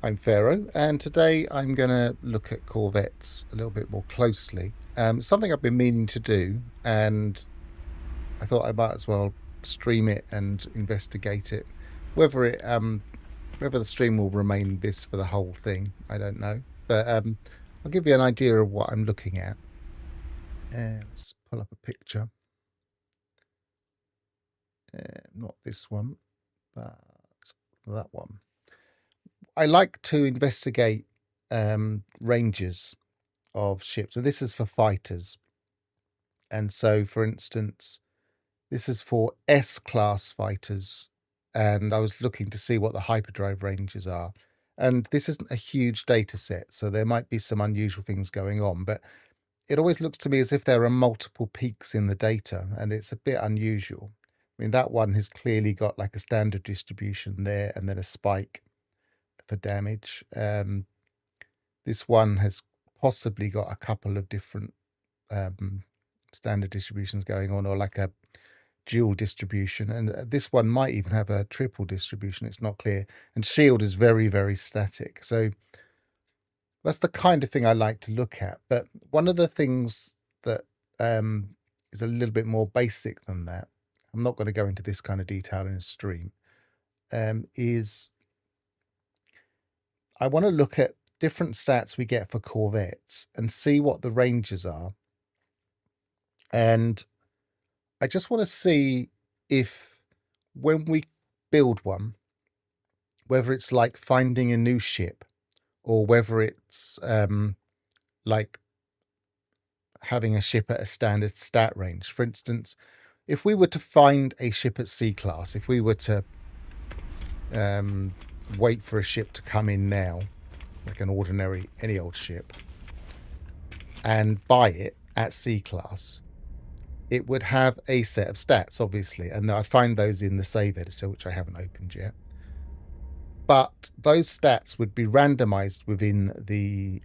I'm Pharaoh, and today I'm going to look at Corvettes a little bit more closely. Something I've been meaning to do, and I thought I might as well stream it and investigate it. Whether whether the stream will remain this for the whole thing, I don't know. But I'll give you an idea of what I'm looking at. Let's pull up a picture. Not this one, but that one. I like to investigate ranges of ships, and this is for fighters. And so, for instance, this is for S-class fighters, and I was looking to see what the hyperdrive ranges are. And this isn't a huge data set, so there might be some unusual things going on, but it always looks to me as if there are multiple peaks in the data, and it's a bit unusual. I mean, that one has clearly got like a standard distribution there and then a spike for damage. This one has possibly got a couple of different standard distributions going on, or like a dual distribution, and this one might even have a triple distribution. It's not clear, and shield is very, very static. So that's the kind of thing I like to look at. But one of the things that is a little bit more basic than that, I'm not going to go into this kind of detail in a stream, is I want to look at different stats we get for Corvettes and see what the ranges are. And I just want to see if when we build one, whether it's like finding a new ship or whether it's like having a ship at a standard stat range. For instance, if we were to find a ship at C class, if we were to wait for a ship to come in now, like an ordinary, any old ship, and buy it at C class, it would have a set of stats, obviously, and I'd find those in the save editor, which I haven't opened yet. But those stats would be randomized within the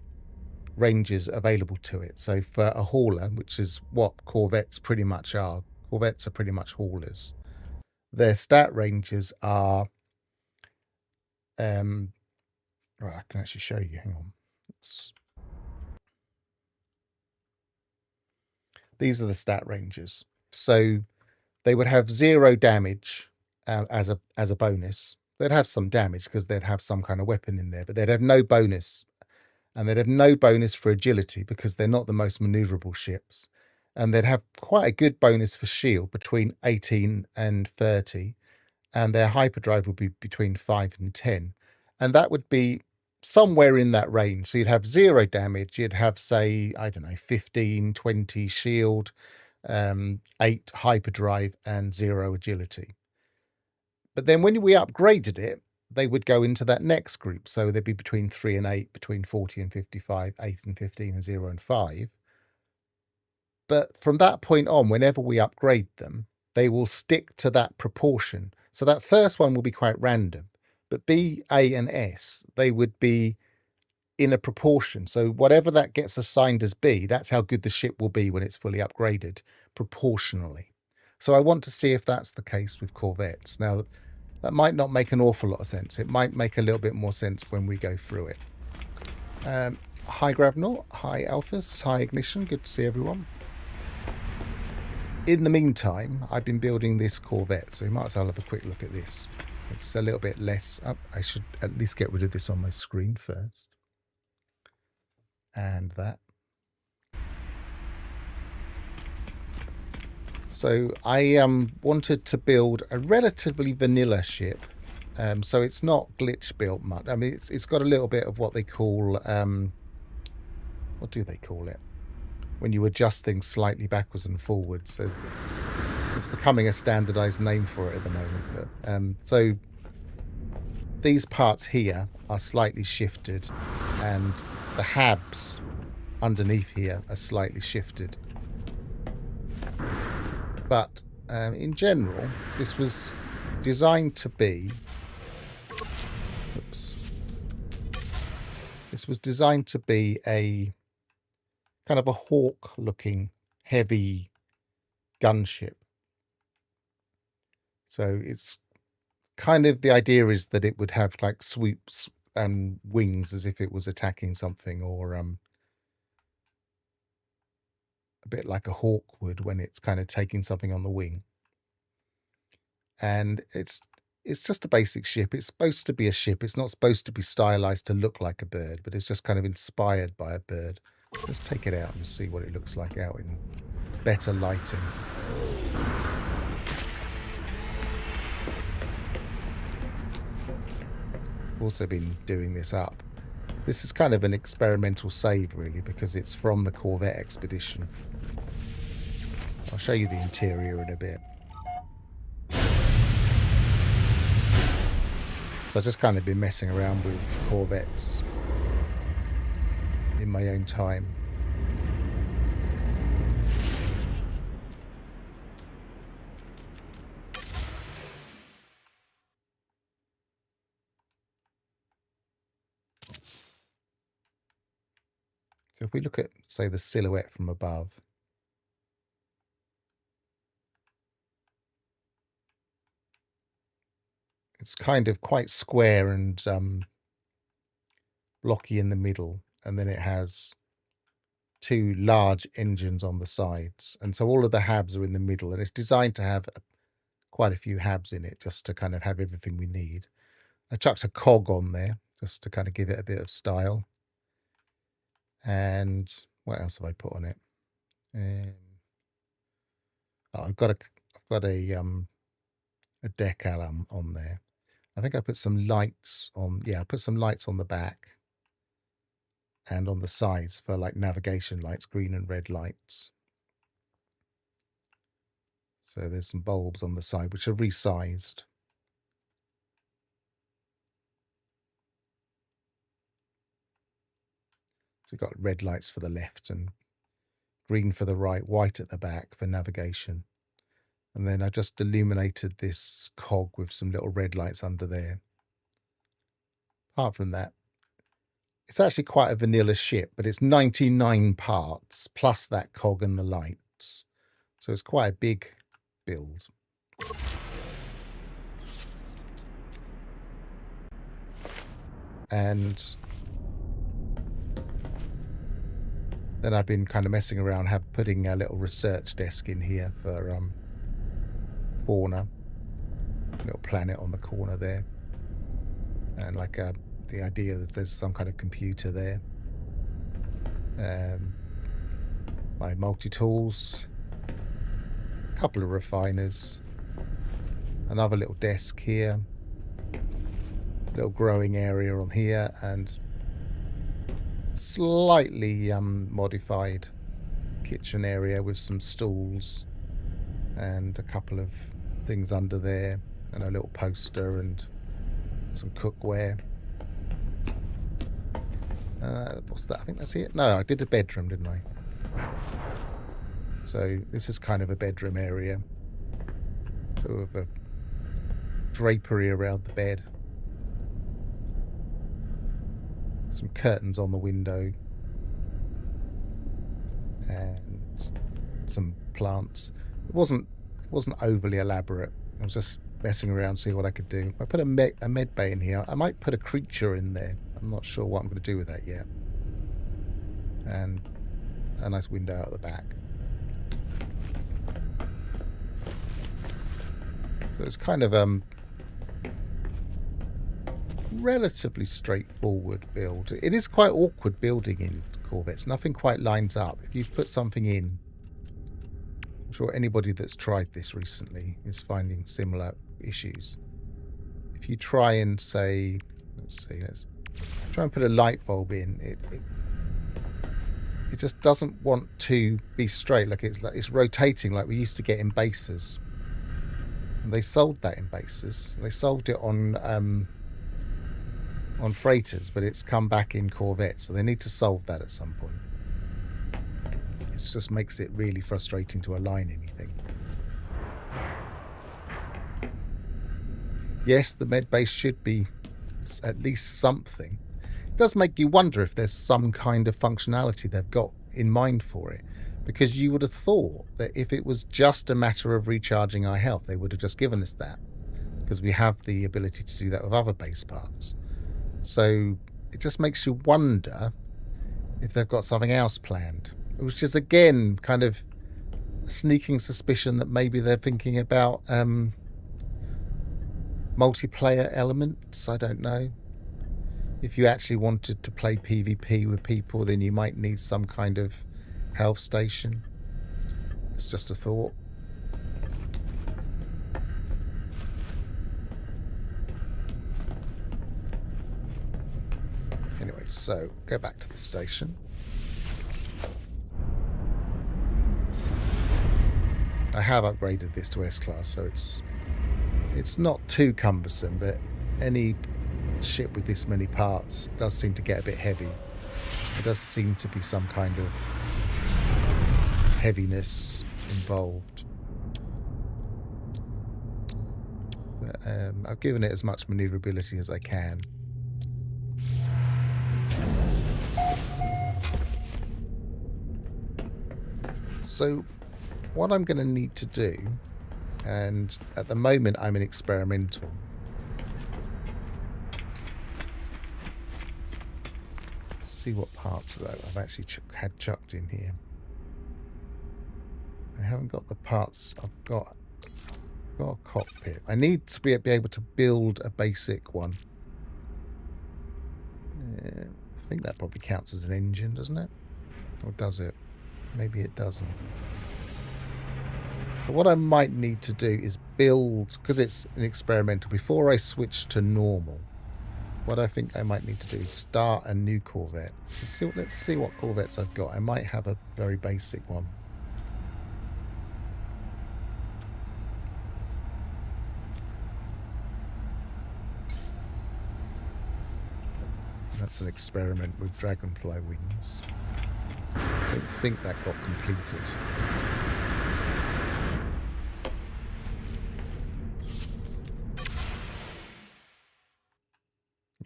ranges available to it. So for a hauler, which is what Corvettes pretty much are, Corvettes are pretty much haulers. Their stat ranges are, right, I can actually show you. Hang on. These are the stat ranges. So they would have 0 damage as a bonus. They'd have some damage because they'd have some kind of weapon in there, but they'd have no bonus. And they'd have no bonus for agility because they're not the most maneuverable ships. And they'd have quite a good bonus for shield between 18 and 30. And their hyperdrive would be between 5 and 10. And that would be somewhere in that range. So you'd have 0 damage. You'd have, say, I don't know, 15, 20 shield, 8 hyperdrive, and 0 agility. But then when we upgraded it, they would go into that next group. So they'd be between 3 and 8, between 40 and 55, 8 and 15, and 0 and 5. But from that point on, whenever we upgrade them, they will stick to that proportion. So that first one will be quite random. But B, A, and S, they would be in a proportion. So whatever that gets assigned as B, that's how good the ship will be when it's fully upgraded, proportionally. So I want to see if that's the case with Corvettes. Now, that might not make an awful lot of sense. It might make a little bit more sense when we go through it. Hi Gravnor, hi Alphas, hi Ignition, good to see everyone. In the meantime, I've been building this Corvette, so we might as well have a quick look at this. It's a little bit less. I should at least get rid of this on my screen first. And that. So I wanted to build a relatively vanilla ship. So it's not glitch built much. I mean, it's got a little bit of what they call, what do they call it? When you adjust things slightly backwards and forwards. It's becoming a standardized name for it at the moment. But, so these parts here are slightly shifted, and the habs underneath here are slightly shifted. But in general, this was designed to be, this was designed to be a kind of a hawk-looking, heavy gunship. So it's kind of, the idea is that it would have like wings as if it was attacking something, or a bit like a hawk would when it's kind of taking something on the wing. And it's just a basic ship. It's supposed to be a ship. It's not supposed to be stylized to look like a bird, but it's just kind of inspired by a bird. Let's take it out and see what it looks like out in better lighting. Also been doing this up. This is kind of an experimental save, really, because it's from the Corvette expedition. I'll show you the interior in a bit. So I've just kind of been messing around with Corvettes in my own time. So if we look at, say, the silhouette from above, it's kind of quite square and blocky in the middle, and then it has two large engines on the sides, and so all of the habs are in the middle, and it's designed to have quite a few habs in it just to kind of have everything we need. I chucked a cog on there just to kind of give it a bit of style. And what else have I put on it? I've got a decal on there. I think I put some lights on. Yeah, I put some lights on the back and on the sides for like navigation lights, green and red lights. So there's some bulbs on the side which are resized. So we've got red lights for the left and green for the right, white at the back for navigation. And then I just illuminated this cog with some little red lights under there. Apart from that, it's actually quite a vanilla ship, but it's 99 parts plus that cog and the lights. So it's quite a big build. And then I've been kind of messing around, putting a little research desk in here for fauna. A little planet on the corner there. And like the idea that there's some kind of computer there. My multi-tools. A couple of refiners. Another little desk here. Little growing area on here, and slightly modified kitchen area with some stools and a couple of things under there, and a little poster and some cookware. What's that? I think that's it. No, I did a bedroom, didn't I? So this is kind of a bedroom area. So with a drapery around the bed. Some curtains on the window. And some plants. It wasn't overly elaborate. I was just messing around, seeing what I could do. I put a med bay in here. I might put a creature in there. I'm not sure what I'm going to do with that yet. And a nice window out the back. So it's kind of relatively straightforward build. It is quite awkward building in Corvettes. Nothing quite lines up. If you put something in, I'm sure anybody that's tried this recently is finding similar issues. If you try and say, let's try and put a light bulb in, it just doesn't want to be straight. Like it's rotating like we used to get in bases. And they sold that in bases. They sold it on freighters, but it's come back in Corvettes, so they need to solve that at some point. It just makes it really frustrating to align anything. Yes, the med base should be at least something. It does make you wonder if there's some kind of functionality they've got in mind for it, because you would have thought that if it was just a matter of recharging our health, they would have just given us that, because we have the ability to do that with other base parts. So it just makes you wonder if they've got something else planned, which is again kind of a sneaking suspicion that maybe they're thinking about multiplayer elements. I don't know. If you actually wanted to play PvP with people, then you might need some kind of health station. It's just a thought. Anyway, so go back to the station. I have upgraded this to S-Class, so it's not too cumbersome, but any ship with this many parts does seem to get a bit heavy. There does seem to be some kind of heaviness involved. But I've given it as much maneuverability as I can. So what I'm going to need to do, and at the moment I'm in experimental. Let's see what parts of that I've actually had chucked in here. I haven't got the parts. I've got a cockpit. I need to be able to build a basic one. I think that probably counts as an engine, doesn't it? Or does it? Maybe it doesn't. So what I might need to do is build, because it's an experimental, before I switch to normal, what I think I might need to do is start a new Corvette. Let's see what Corvettes I've got. I might have a very basic one. That's an experiment with dragonfly wings. I don't think that got completed.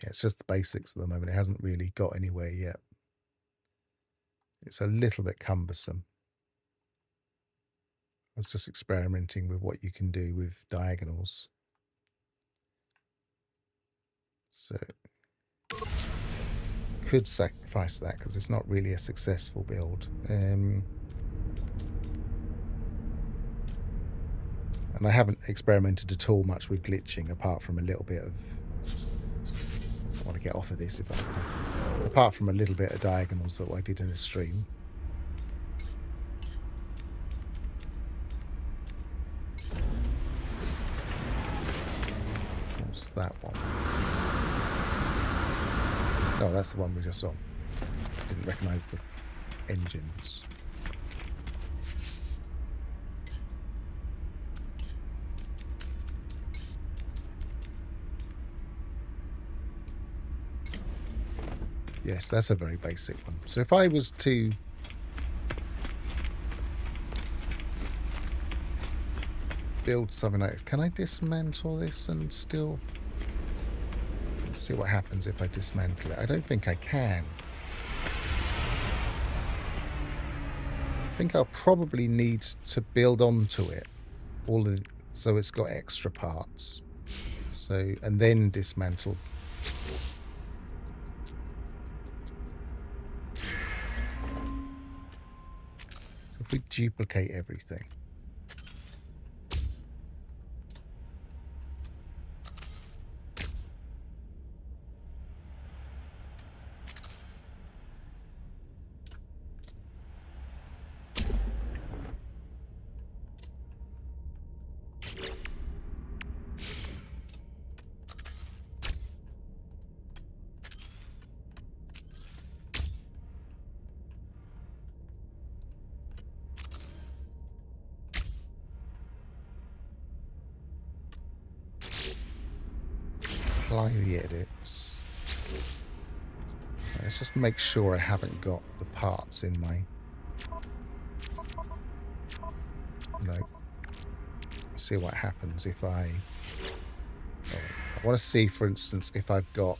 Yeah, it's just the basics at the moment. It hasn't really got anywhere yet. It's a little bit cumbersome. I was just experimenting with what you can do with diagonals. So could sacrifice that because it's not really a successful build. And I haven't experimented at all much with glitching, apart from a little bit of... I want to get off of this if I can. Apart from a little bit of diagonals that I did in a stream. What's that one? Oh, that's the one we just saw. Didn't recognise the engines. Yes, that's a very basic one. So if I was to build something like this, can I dismantle this and still... Let's see what happens if I dismantle it. I don't think I can. I think I'll probably need to build onto it so it's got extra parts. So, and then dismantle. So if we duplicate everything. Apply the edits. Let's just make sure I haven't got the parts in my... No. See what happens if I... I want to see, for instance, if I've got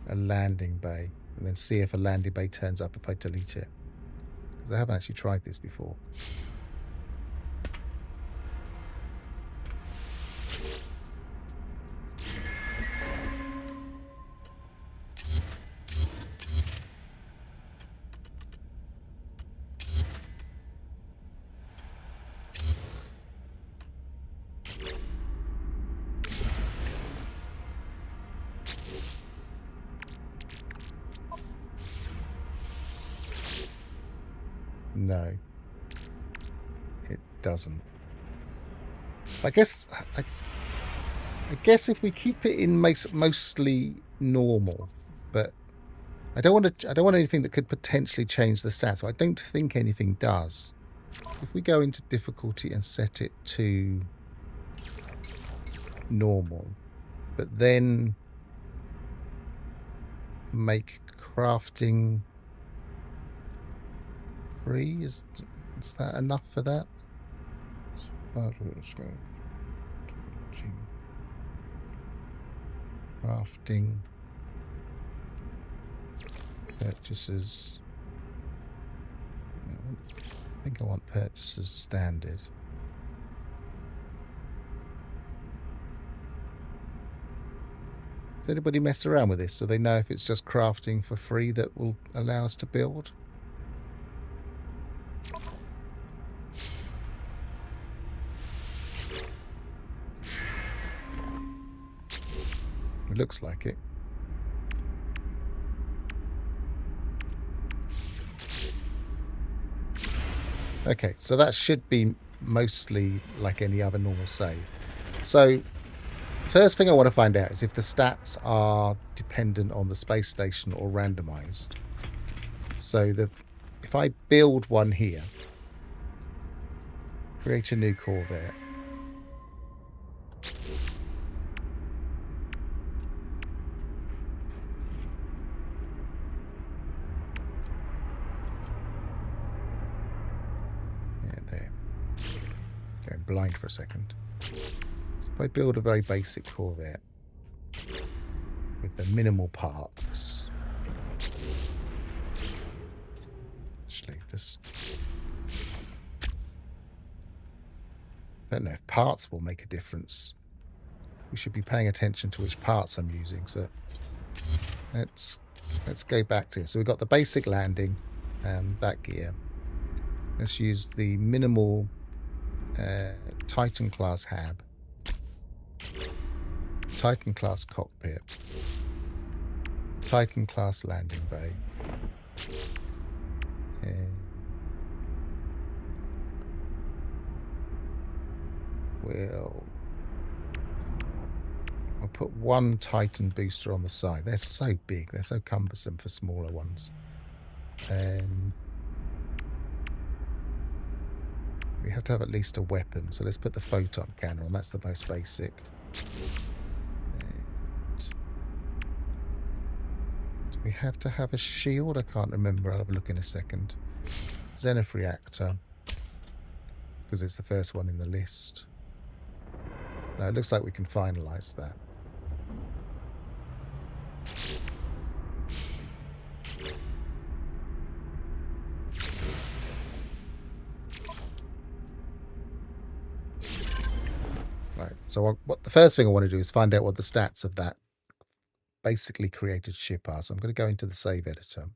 a landing bay, and then see if a landing bay turns up if I delete it. Because I haven't actually tried this before. No, it doesn't. I guess if we keep it in mostly normal, but I don't want anything that could potentially change the stats. So I don't think anything does. If we go into difficulty and set it to normal, but then make crafting free, is that enough for that? Crafting purchases. I think I want purchases standard. Has anybody messed around with this so they know if it's just crafting for free that will allow us to build? It looks like it. Okay, so that should be mostly like any other normal save. So first thing I want to find out is if the stats are dependent on the space station or randomized. So if I build one here, create a new Corvette. Yeah, there. Going blind for a second. So if I build a very basic Corvette with the minimal parts. Actually, just... I don't know if parts will make a difference. We should be paying attention to which parts I'm using. So let's go back to it. So we've got the basic landing, that gear. Let's use the minimal Titan class hab, Titan class cockpit, Titan class landing bay. We'll put one Titan booster on the side. They're so big. They're so cumbersome for smaller ones. We have to have at least a weapon. So let's put the photon cannon on. That's the most basic. And do we have to have a shield? I can't remember. I'll have a look in a second. Zenith reactor. Because it's the first one in the list. No, it looks like we can finalize that. Right, so what the first thing I want to do is find out what the stats of that basically created ship are. So I'm going to go into the save editor.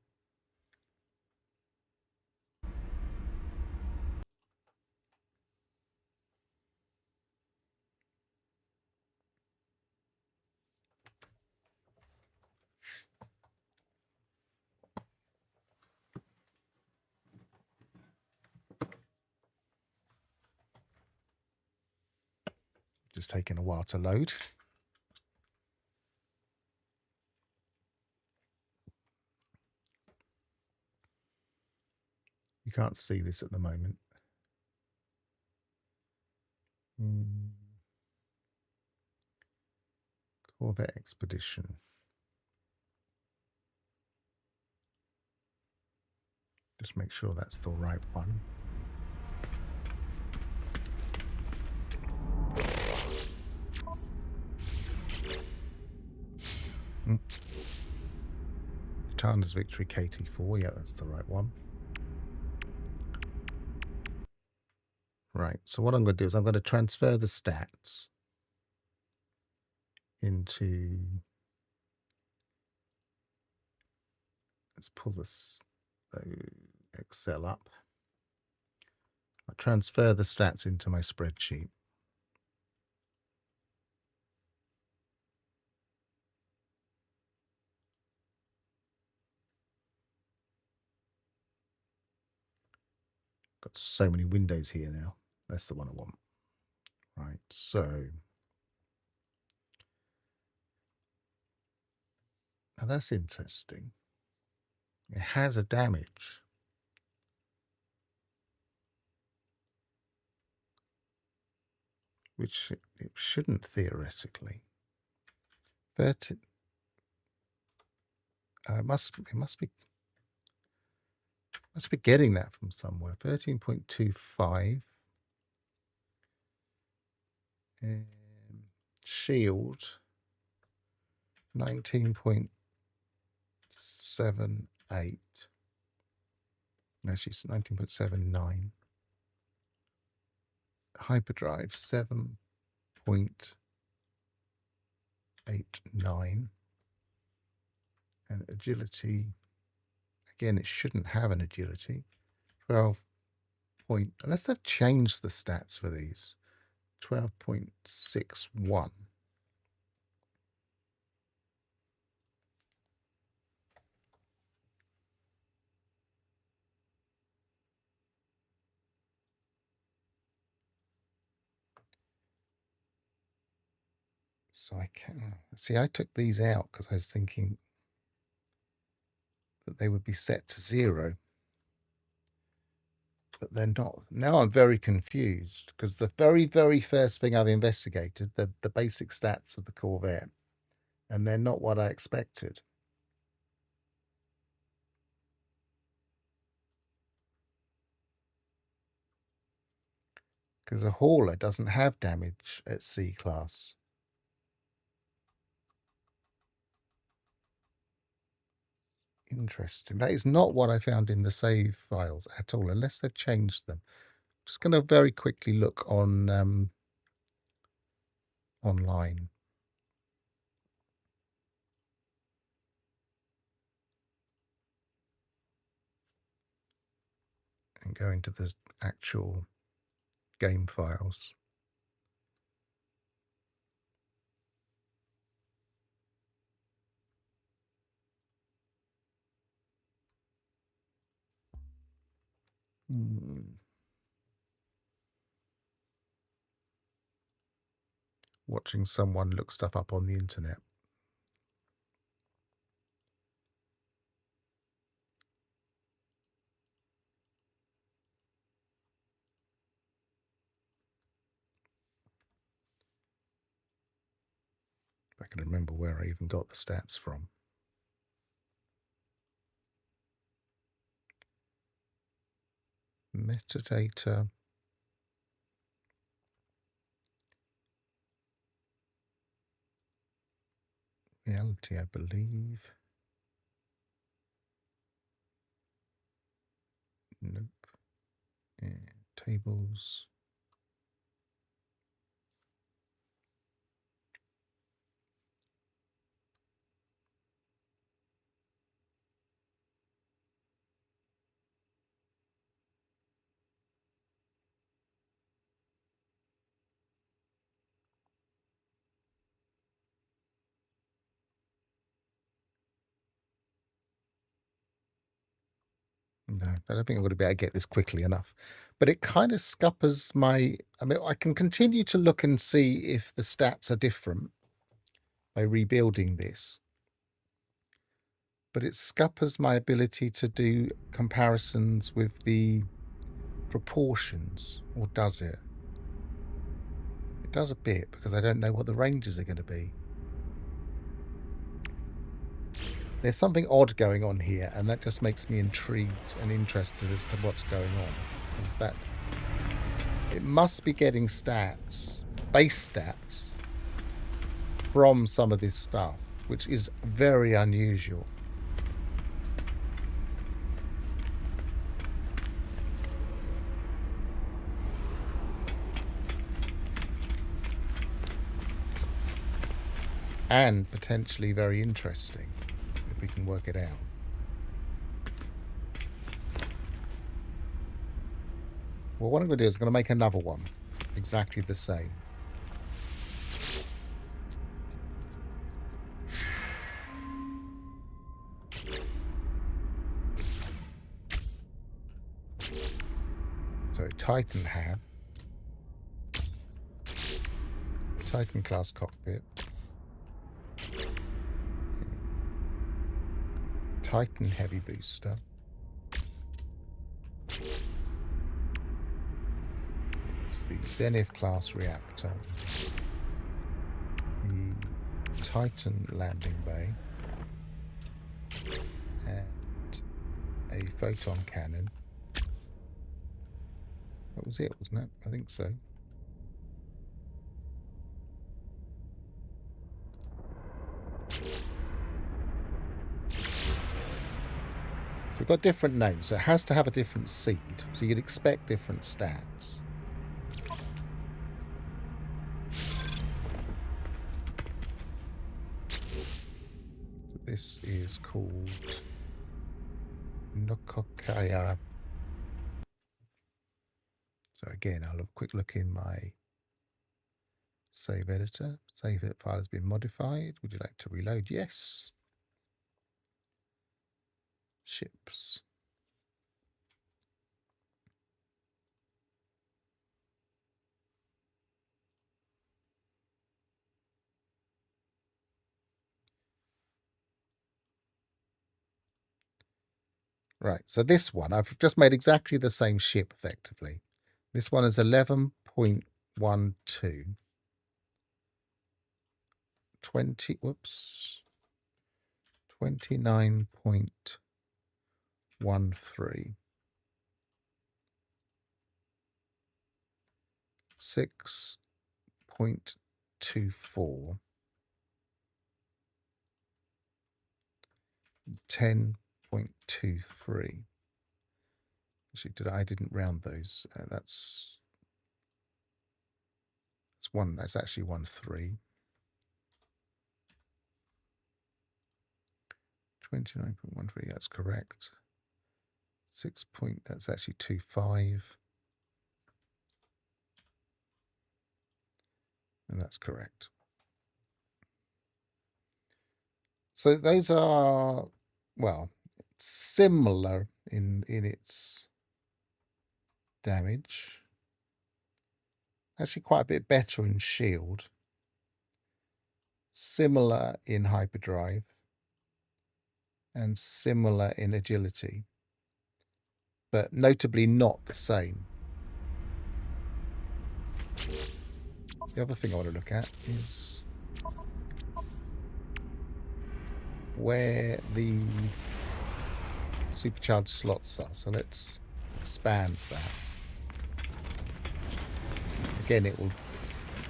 Just taking a while to load. You can't see this at the moment. Corvette Expedition. Just make sure that's the right one. Tana's Victory KT4. Yeah, that's the right one. Right, so what I'm going to do is I'm going to transfer the stats into... Let's pull this Excel up. I transfer the stats into my spreadsheet. Got so many windows here now. That's the one I want. Right, so now that's interesting. It has a damage. Which it shouldn't theoretically. 30. It must be getting that from somewhere. 13.25. Shield 19.78. No, she's 19.79. Hyperdrive 7.89. And agility, again, it shouldn't have an agility. 12 point, unless they've changed the stats for these. 12.61. So I can see, I took these out because I was thinking that they would be set to 0. But they're not. Now I'm very confused because the very, very first thing I've investigated, the basic stats of the Corvette, and they're not what I expected. Because a hauler doesn't have damage at C class. Interesting. That is not what I found in the save files at all, unless they've changed them. Just going to very quickly look on online. And go into the actual game files. Watching someone look stuff up on the internet. If I can remember where I even got the stats from. Metadata. Reality, I believe. Nope. Yeah, tables. No, I don't think I'm going to be able to get this quickly enough. But it kind of scuppers my... I mean, I can continue to look and see if the stats are different by rebuilding this. But it scuppers my ability to do comparisons with the proportions. Or does it? It does a bit, because I don't know what the ranges are going to be. There's something odd going on here, and that just makes me intrigued and interested as to what's going on. Is that it must be getting stats, base stats, from some of this stuff, which is very unusual. And potentially very interesting. We can work it out. Well, what I'm going to do is I'm going to make another one exactly the same. So Titan have Titan class cockpit, Titan heavy booster, it's the Zenith class reactor, the Titan landing bay, and a photon cannon. That was it, wasn't it? I think so. So we've got different names, so it has to have a different seed. So you'd expect different stats. So this is called Nokokaya. So again, I'll have a quick look in my save editor. Save it file has been modified. Would you like to reload? Yes. Ships. Right, so this one, I've just made exactly the same ship effectively. This one is 11.12. 29.13. 6.24. 10.23. Actually, I didn't round those. That's one. That's actually 1.3. 29.13. That's correct. 6. That's actually 2.5. And that's correct. So those are, well, similar in its damage. Actually quite a bit better in shield. Similar in hyperdrive. And similar in agility. But notably not the same. The other thing I want to look at is where the supercharged slots are. So let's expand that. Again, it will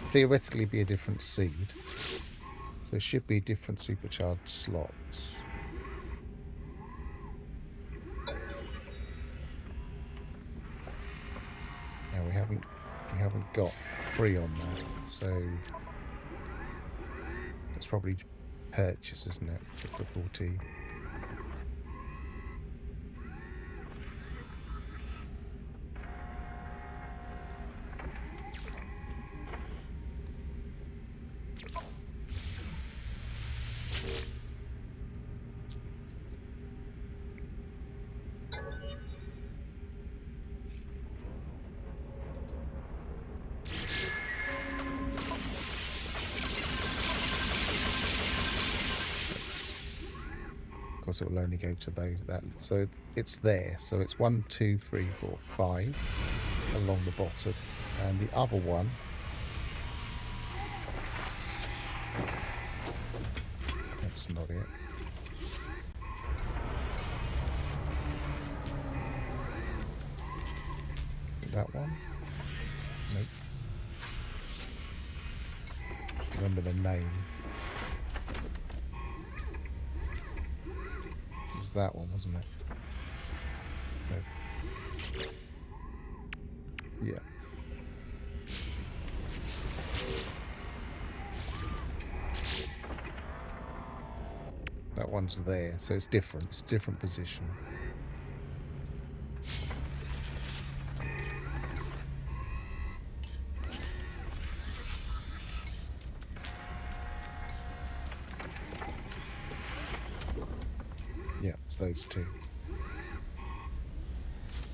theoretically be a different seed. So it should be different supercharged slots. Now we haven't got 3 on that, so it's probably purchase, isn't it? Difficulty. Of course, it will only go to those so it's there. So it's 1, 2, 3, 4, 5 along the bottom, and the other one that's not it. That one? Nope. Just remember the name. It was that one, wasn't it? Nope. Yeah. That one's there, so it's different. It's a different position. Yeah, it's those two.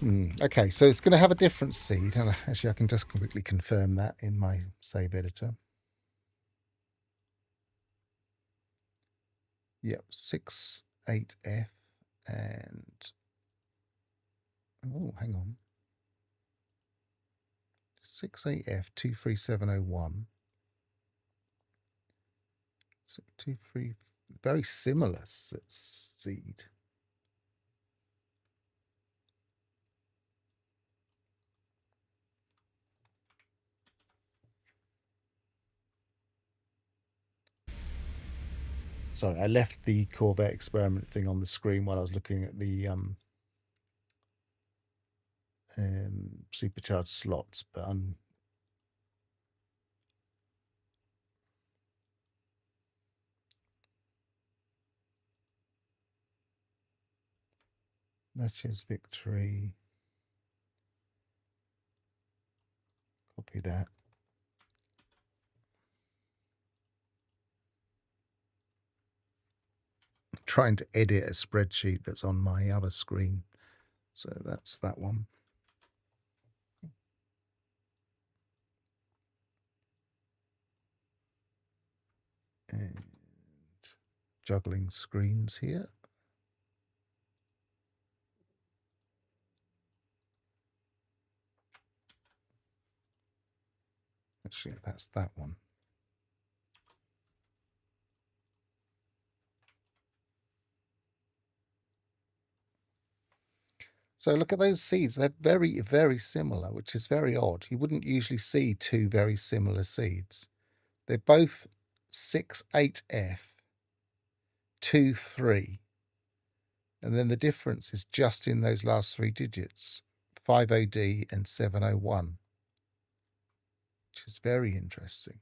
Okay, so it's going to have a different seed. And actually, I can just quickly confirm that in my save editor. Yep, 68F and... Oh, hang on. 68F 23701. So 23, very similar seed. Sorry, I left the Corvette experiment thing on the screen while I was looking at the supercharged slots, but Natchez Victory. Copy that. I'm trying to edit a spreadsheet that's on my other screen. So that's that one. And juggling screens here. Actually, that's that one. So look at those seeds. They're very, very similar, which is very odd. You wouldn't usually see two very similar seeds. They're both 68F, 23. And then the difference is just in those last three digits, 50D and 701, which is very interesting.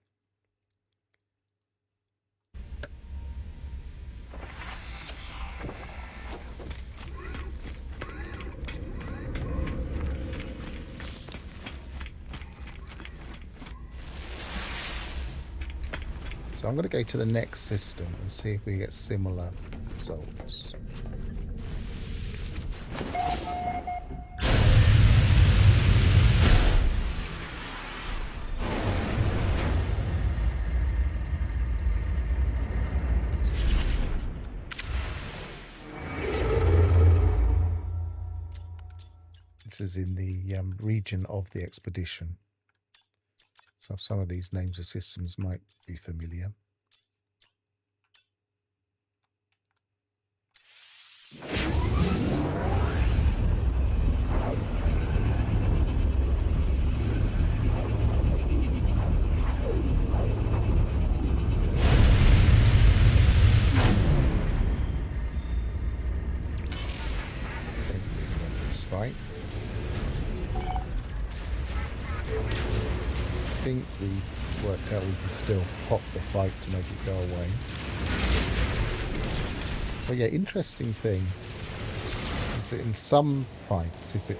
So I'm going to go to the next system and see if we get similar results. This is in the region of the expedition. So some of these names of systems might be familiar. This fight. I think we worked out we can still pop the fight to make it go away. But yeah, interesting thing is that in some fights, if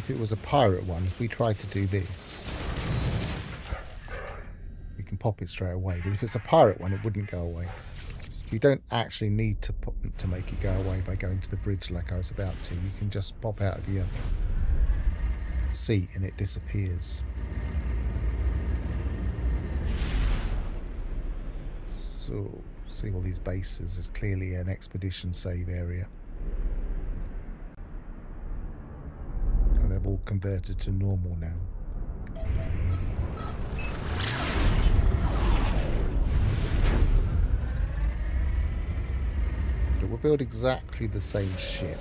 it was a pirate one, if we tried to do this, we can pop it straight away. But if it's a pirate one, it wouldn't go away. You don't actually need to make it go away by going to the bridge like I was about to. You can just pop out of your seat and it disappears. So see all these bases, there's clearly an expedition save area, and they've all converted to normal now. So we'll build exactly the same ship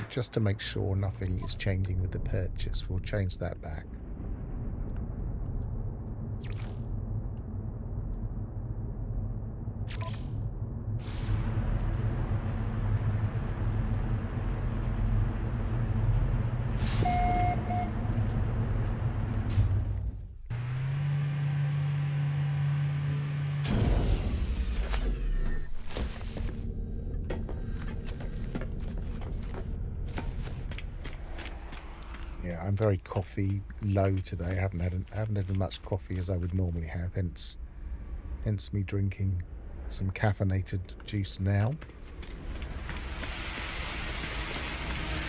just to make sure nothing is changing with the purchase. We'll change that back. Yeah, I'm very coffee low today. I haven't had as much coffee as I would normally have, hence me drinking some caffeinated juice now.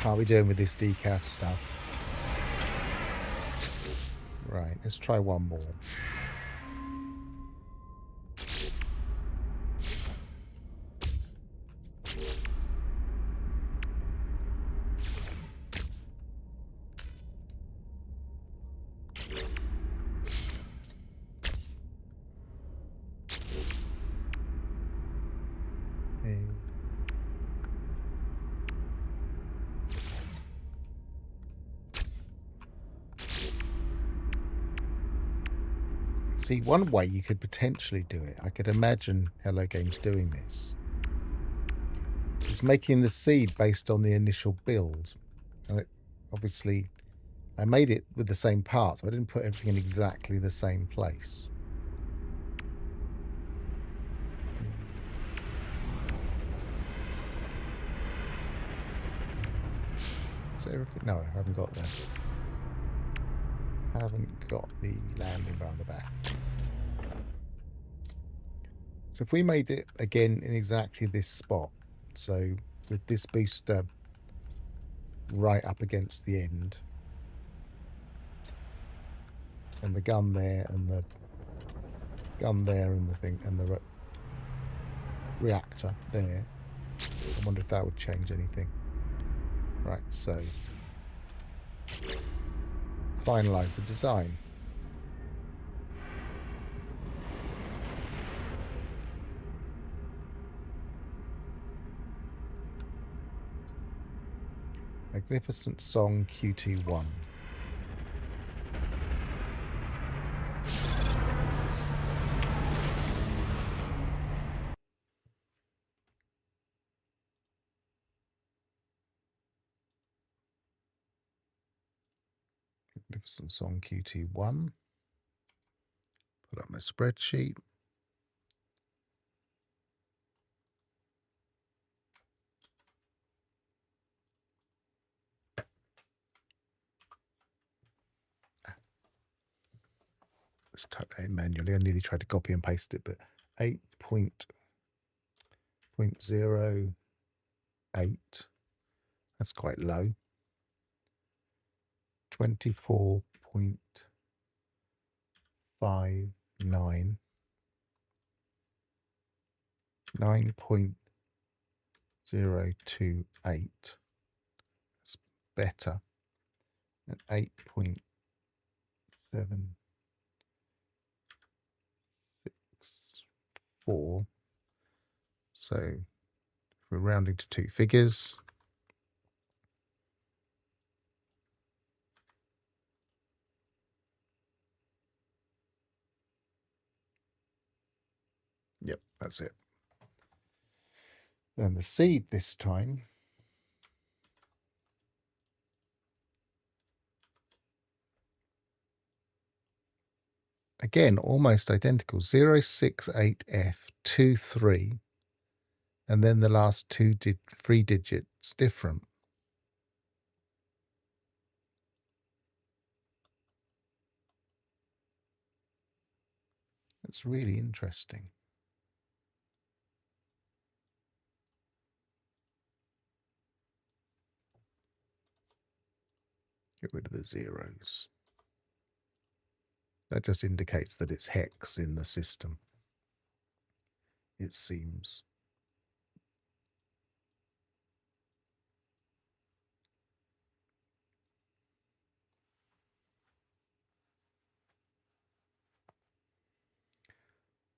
How are we doing with this decaf stuff? Right, let's try one more. See, one way you could potentially do it, I could imagine Hello Games doing this, is making the seed based on the initial build. And obviously, I made it with the same parts, but I didn't put everything in exactly the same place. So everything, no, I haven't got that. Haven't got the landing bar on the back. So if we made it again in exactly this spot, so with this booster right up against the end, and the gun there, and the gun there, and the thing, and the reactor there, I wonder if that would change anything. Right, so finalize the design. Magnificent Song QT1. Magnificent Song QT1. Put up my spreadsheet. Let's type that in manually. I nearly tried to copy and paste it, but 8.08. That's quite low. 24.59. 9.028. That's better. And 8.764. So if we're rounding to two figures, yep, that's it. And the seed this time, again, almost identical. 068F23, and then the last three digits different. That's really interesting. Get rid of the zeros. That just indicates that it's hex in the system, it seems.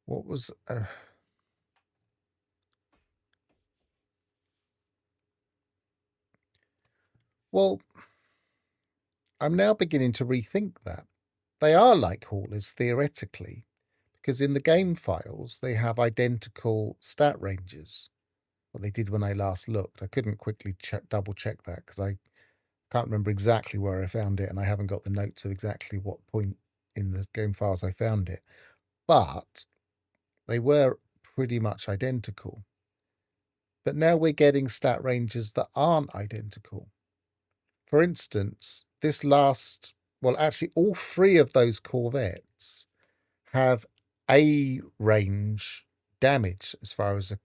What was... well, I'm now beginning to rethink that. They are like haulers, theoretically, because in the game files, they have identical stat ranges. What they did when I last looked. I couldn't quickly double check that because I can't remember exactly where I found it, and I haven't got the notes of exactly what point in the game files I found it. But they were pretty much identical. But now we're getting stat ranges that aren't identical. For instance, this last, well, actually all three of those Corvettes have A range damage as far as a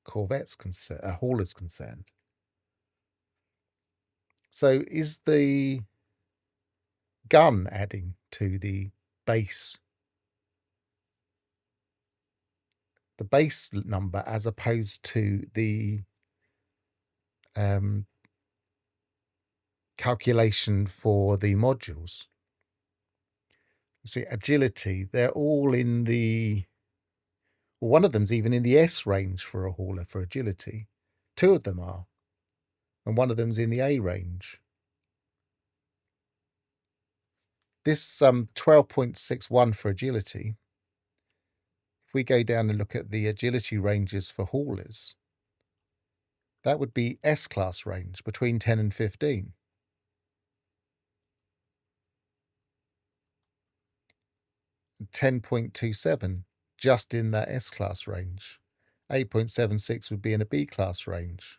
Corvette's concerned, a hauler's concerned. So is the gun adding to the base number as opposed to the calculation for the modules? See, agility, they're all in the... Well, one of them's even in the S range for a hauler for agility. Two of them are. And one of them's in the A range. This 12.61 for agility, if we go down and look at the agility ranges for haulers, that would be S-class range, between 10 and 15. And 10.27, just in that S-class range. 8.76 would be in a B-class range.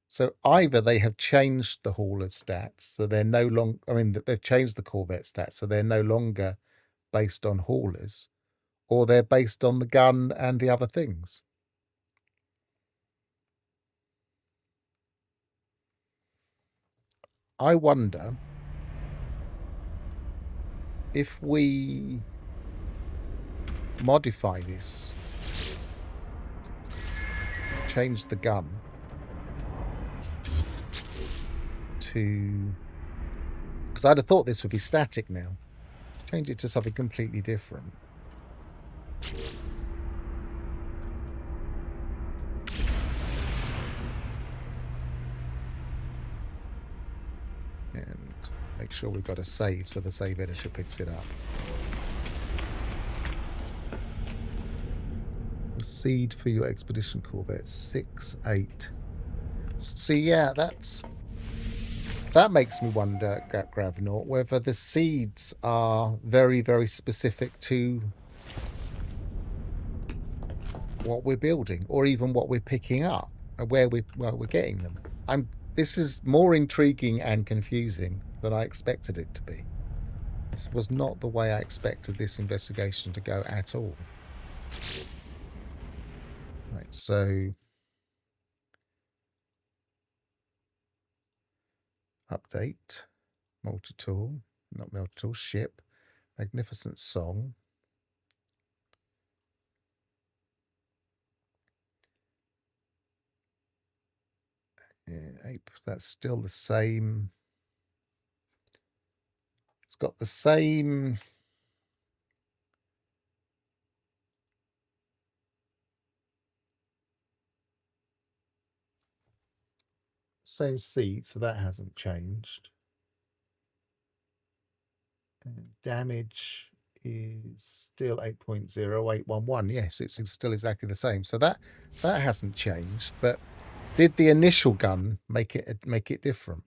So either they have changed the hauler stats, so they're no longer... I mean, they've changed the Corvette stats, so they're no longer based on haulers, or they're based on the gun and the other things. I wonder if we modify this, change the gun to... Because I'd have thought this would be static now. Change it to something completely different. And make sure we've got a save so the save editor picks it up. Proceed for your expedition Corvette 6-8. See, yeah, that makes me wonder, Gravnaut, whether the seeds are very, very specific to what we're building, or even what we're picking up, and where we're getting them. This is more intriguing and confusing than I expected it to be. This was not the way I expected this investigation to go at all. Right, so update, multi-tool, not multi-tool, ship, magnificent song. Yeah, that's still the same. It's got the same seat, so that hasn't changed. Damage is still 8.0811. Yes, it's still exactly the same. So that hasn't changed. But did the initial gun make it different?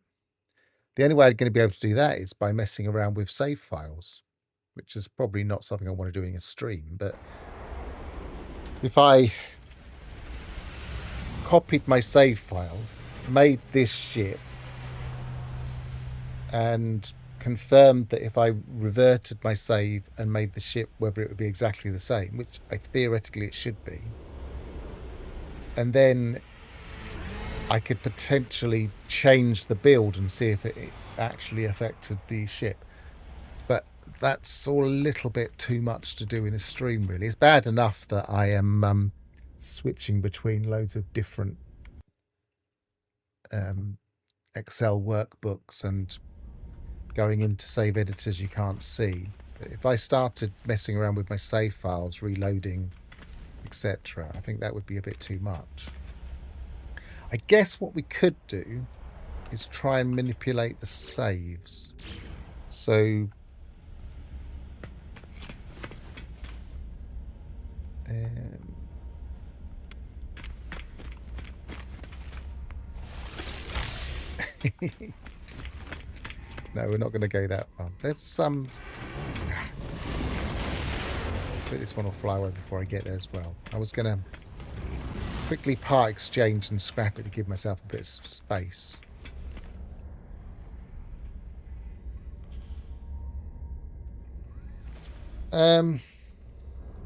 The only way I'm going to be able to do that is by messing around with save files, which is probably not something I want to do in a stream. But if I copied my save file, made this ship, and confirmed that if I reverted my save and made the ship, whether it would be exactly the same, which theoretically it should be, and then I could potentially change the build and see if it actually affected the ship. But that's all a little bit too much to do in a stream, really. It's bad enough that I am switching between loads of different Excel workbooks and going into save editors you can't see. But if I started messing around with my save files, reloading, etc., I think that would be a bit too much. I guess what we could do is try and manipulate the saves. So no, we're not going to go that far. Let's let this one will fly away before I get there as well. I was going to quickly part exchange and scrap it to give myself a bit of space.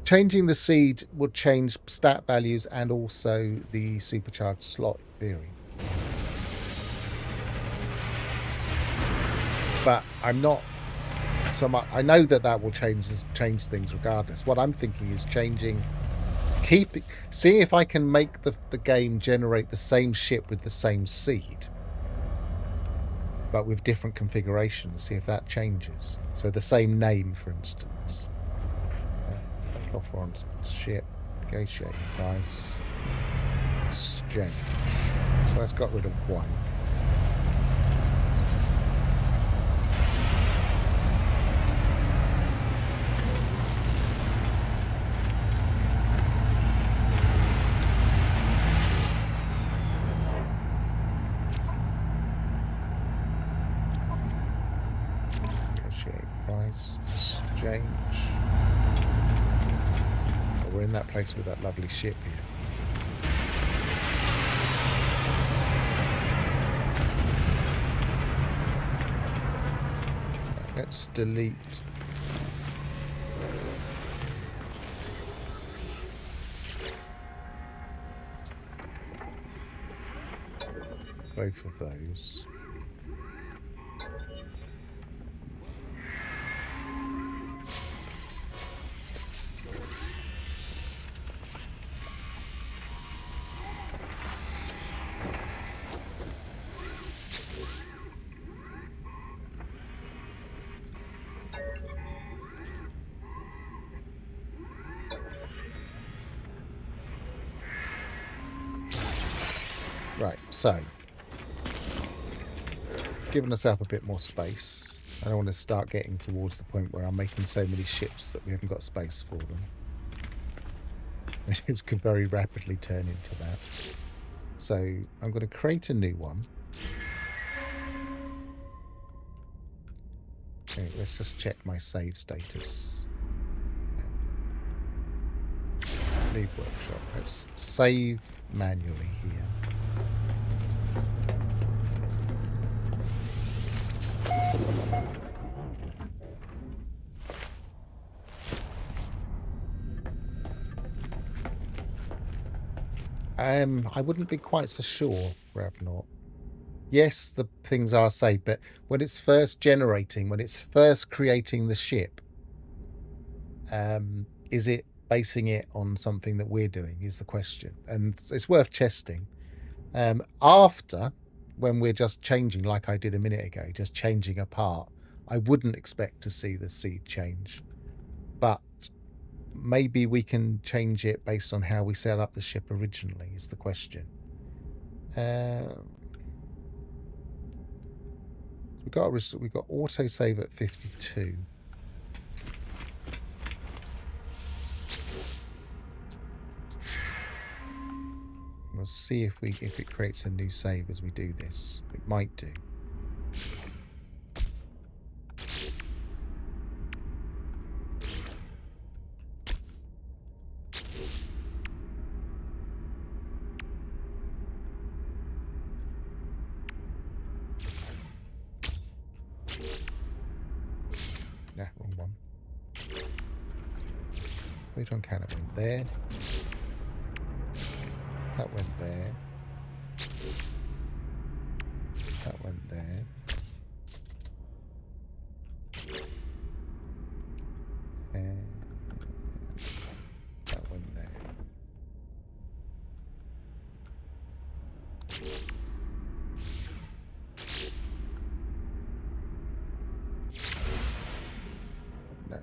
Changing the seed would change stat values and also the supercharged slot theory. but I'm not so much. I know that will change things regardless. What I'm thinking is seeing if I can make the game generate the same ship with the same seed, but with different configurations. See if that changes. So the same name, for instance. Make offer on ship, negotiate price, exchange. So that's got rid of one. Price, exchange. Oh, we're in that place with that lovely ship here. Right, let's delete both of those. Right, so giving myself a bit more space. I don't want to start getting towards the point where I'm making so many ships that we haven't got space for them. It could very rapidly turn into that. So I'm going to create a new one. Okay, let's just check my save status. Leave workshop. Let's save manually here. I wouldn't be quite so sure, Ravnort. Yes, the things are saved, but when it's first generating, when it's first creating the ship, is it basing it on something that we're doing is the question. And it's worth testing. After, when we're just changing, like I did a minute ago, just changing a part, I wouldn't expect to see the seed change. But maybe we can change it based on how we set up the ship originally is the question. We've got autosave at 52. We'll see if it creates a new save as we do this. It might do. Nah, wrong one. Photon cannon went there. That went there. That went there. And that went there. No.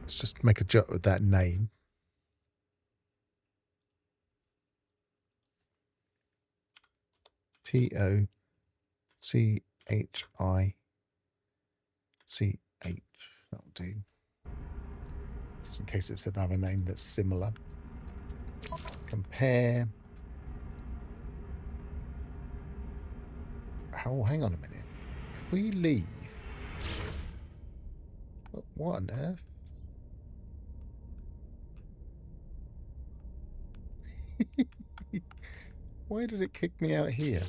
Let's just make a jot with that name. TOCHICH. That'll do. Just in case it's another name that's similar. Compare. Oh, hang on a minute. If we leave. What on earth? Why did it kick me out here?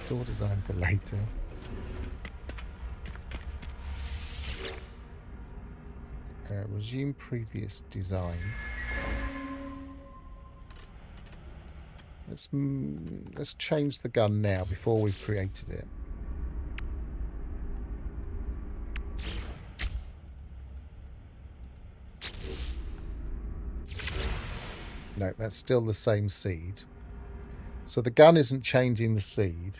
Store design for later. Resume previous design. Let's change the gun now before we've created it. No, that's still the same seed. So the gun isn't changing the seed.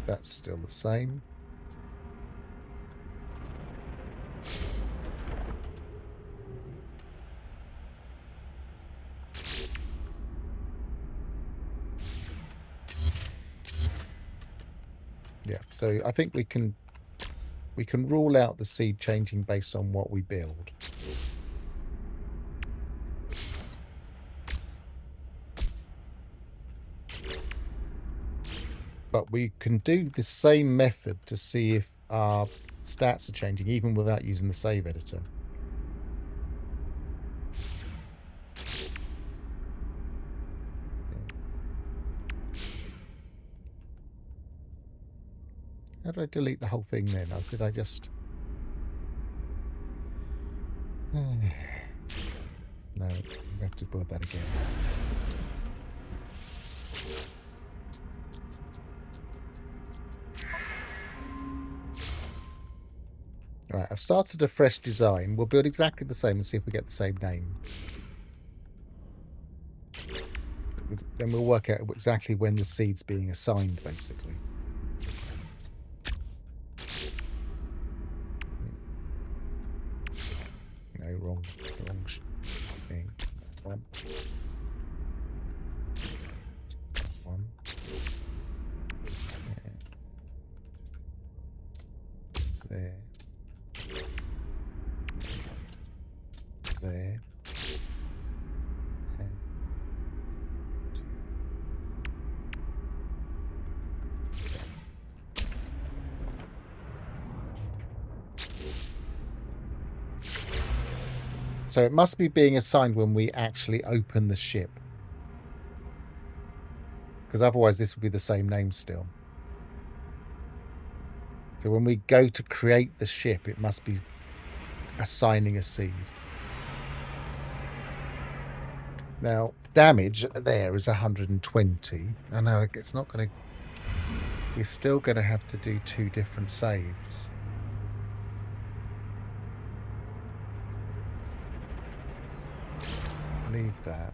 That's still the same. Yeah, so I think we can rule out the seed changing based on what we build. But we can do the same method to see if our stats are changing even without using the save editor. How did I delete the whole thing then? Or did I just... No, I have to build that again. Alright, I've started a fresh design. We'll build exactly the same and see if we get the same name. Then we'll work out exactly when the seed's being assigned, basically. No, wrong thing. One. There. There. So it must be being assigned when we actually open the ship. Because otherwise this would be the same name still. So when we go to create the ship, it must be assigning a seed. Now, damage there is 120. I know it's not going to... We're still going to have to do 2 different saves. Leave that.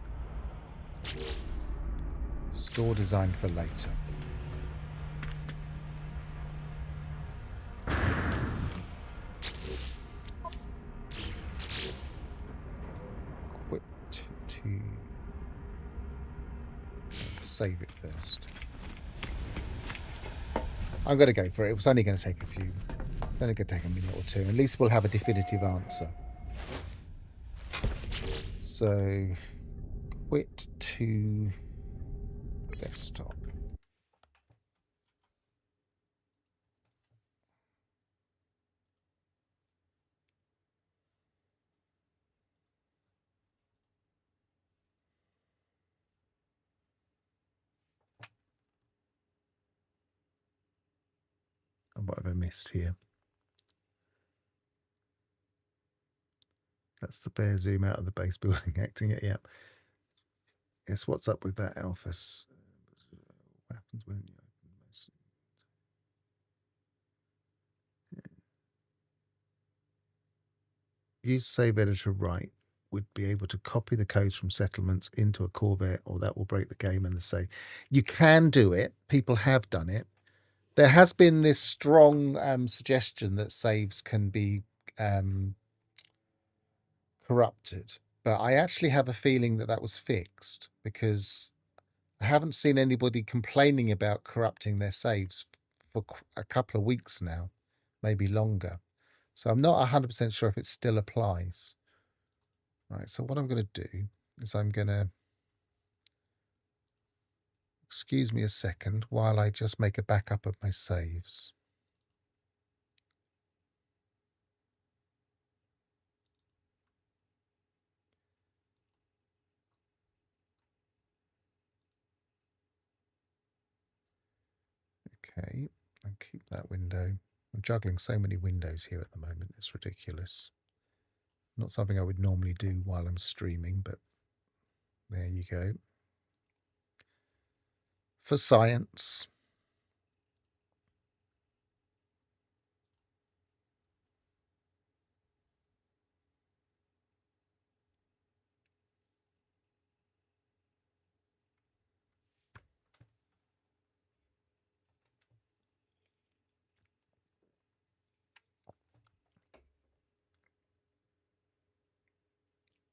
Store design for later. Quit to save it first. I'm going to go for it. It was only going to take a few. Then it could take a minute or two. At least we'll have a definitive answer. So, quit to desktop. And what have I missed here? That's the bear zoom out of the base building acting it, yep. Yes, what's up with that, Alphys? What happens when you open most... Use save editor right would be able to copy the codes from settlements into a Corvette, or that will break the game and the save. You can do it. People have done it. There has been this strong suggestion that saves can be corrupted, but I actually have a feeling that that was fixed, because I haven't seen anybody complaining about corrupting their saves for a couple of weeks now, maybe longer. So I'm not 100% sure if it still applies. Right, so what I'm going to do is I'm going to... Excuse me a second while I just make a backup of my saves. Okay, and keep that window. I'm juggling so many windows here at the moment, it's ridiculous. Not something I would normally do while I'm streaming, but there you go. For science.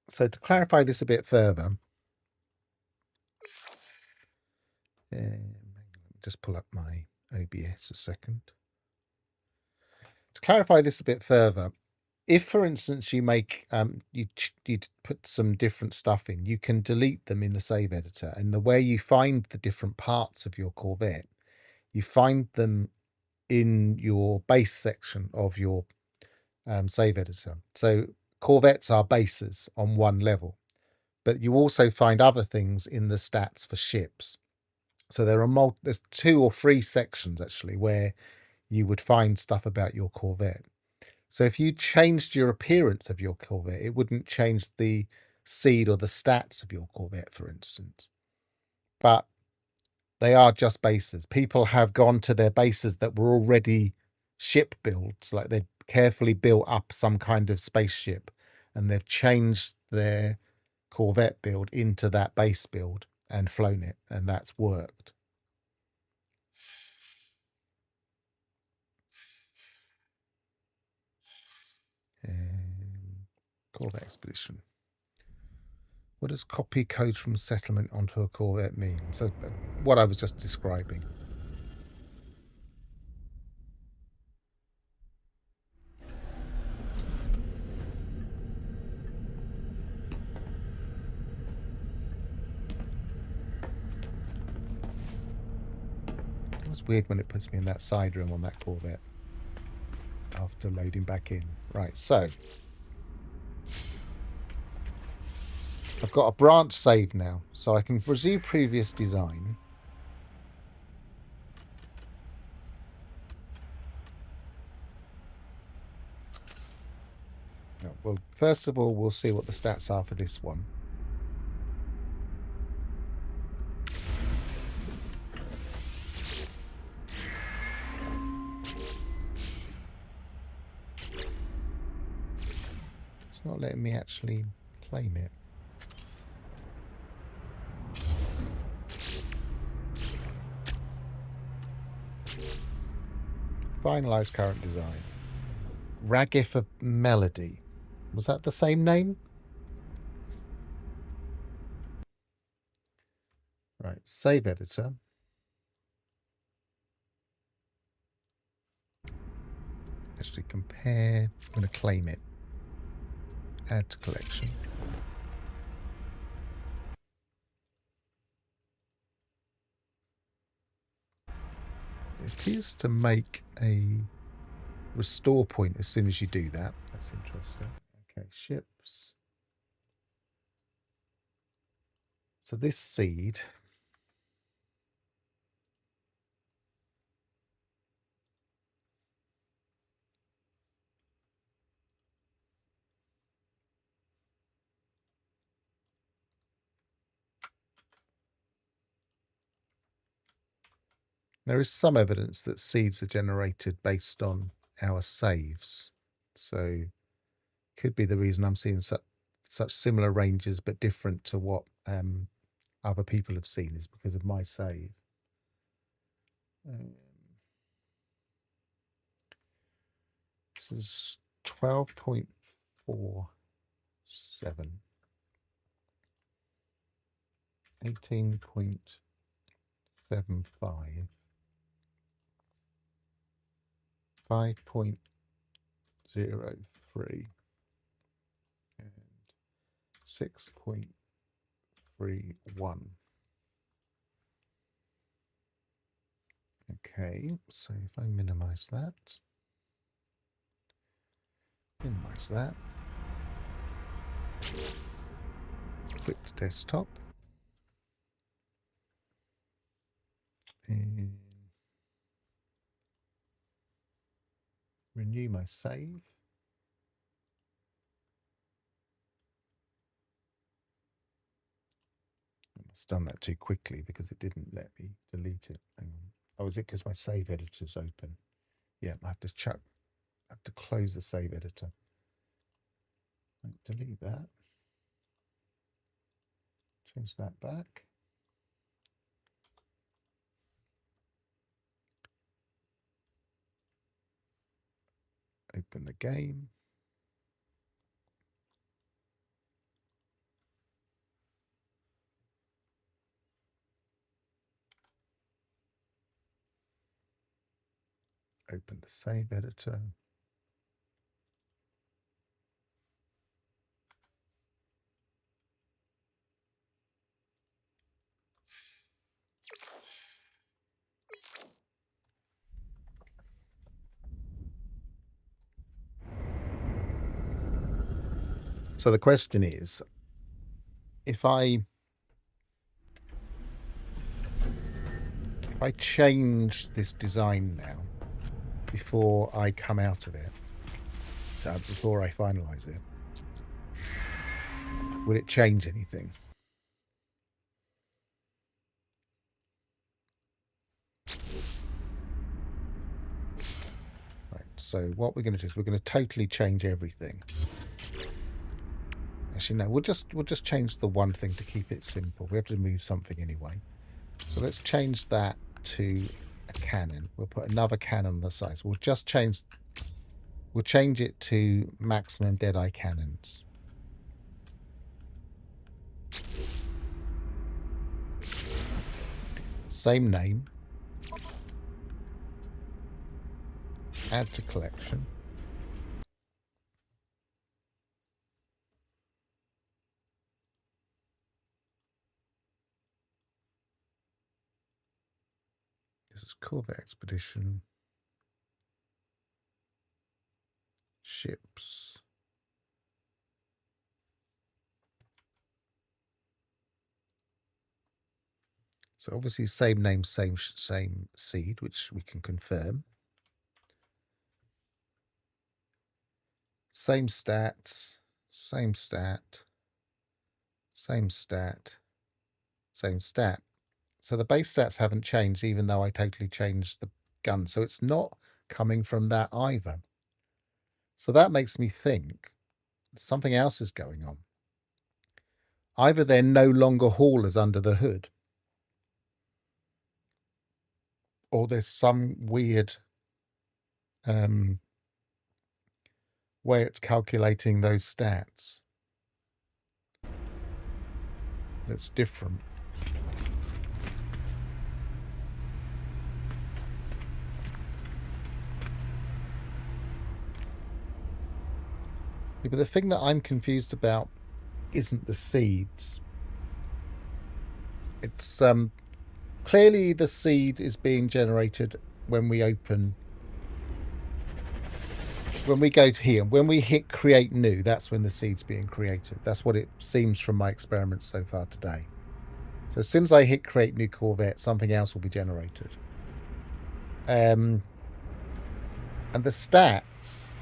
So to clarify this a bit further, just pull up my OBS a second. To clarify this a bit further, if, for instance, you make you put some different stuff in, you can delete them in the save editor. And the way you find the different parts of your Corvette, you find them in your base section of your save editor. So Corvettes are bases on one level, but you also find other things in the stats for ships. So there's 2 or 3 sections actually where you would find stuff about your Corvette. So if you changed your appearance of your Corvette, it wouldn't change the seed or the stats of your Corvette, for instance. But they are just bases. People have gone to their bases that were already ship builds, like they'd carefully built up some kind of spaceship, and they've changed their Corvette build into that base build and flown it, and that's worked. Corvette expedition. What does copy code from settlement onto a Corvette mean? So what I was just describing. It was weird when it puts me in that side room on that Corvette after loading back in. Right, so I've got a branch saved now, so I can resume previous design. Well, first of all, we'll see what the stats are for this one. It's not letting me actually claim it. Finalize current design. Ragif of Melody. Was that the same name? Right, save editor. Actually compare. I'm going to claim it. Add to collection. It appears to make a restore point as soon as you do that. That's interesting. Okay, ships. So this seed. There is some evidence that seeds are generated based on our saves. So could be the reason I'm seeing such similar ranges but different to what other people have seen is because of my save. This is 12.47. 18.75. 5.03 and 6.31. Okay, so if I minimize that, quit desktop, and Renew my save. I must have done that too quickly because it didn't let me delete it. Hang on. Oh, is it because my save editor's open? Yeah, I have to close the save editor. Delete that. Change that back. Open the game. Open the save editor. So the question is, if I change this design now before I come out of it, before I finalize it, will it change anything? Right, so what we're going to do is we're going to totally change everything. Actually, no, we'll just change the one thing to keep it simple. We have to move something anyway. So let's change that to a cannon. We'll put another cannon on the side. So we'll change it to maximum deadeye cannons. Same name. Add to collection. This is Corvette Expedition. Ships. So obviously same name, same seed, which we can confirm. Same stats, same stat, same stat, same stat. So the base stats haven't changed, even though I totally changed the gun. So it's not coming from that either. So that makes me think something else is going on. Either they're no longer haulers under the hood, or there's some weird way it's calculating those stats that's different. Yeah, but the thing that I'm confused about isn't the seeds. It's clearly the seed is being generated when we open. When we go to here, when we hit create new, that's when the seed's being created. That's what it seems from my experiments so far today. So as soon as I hit create new Corvette, something else will be generated. And the stats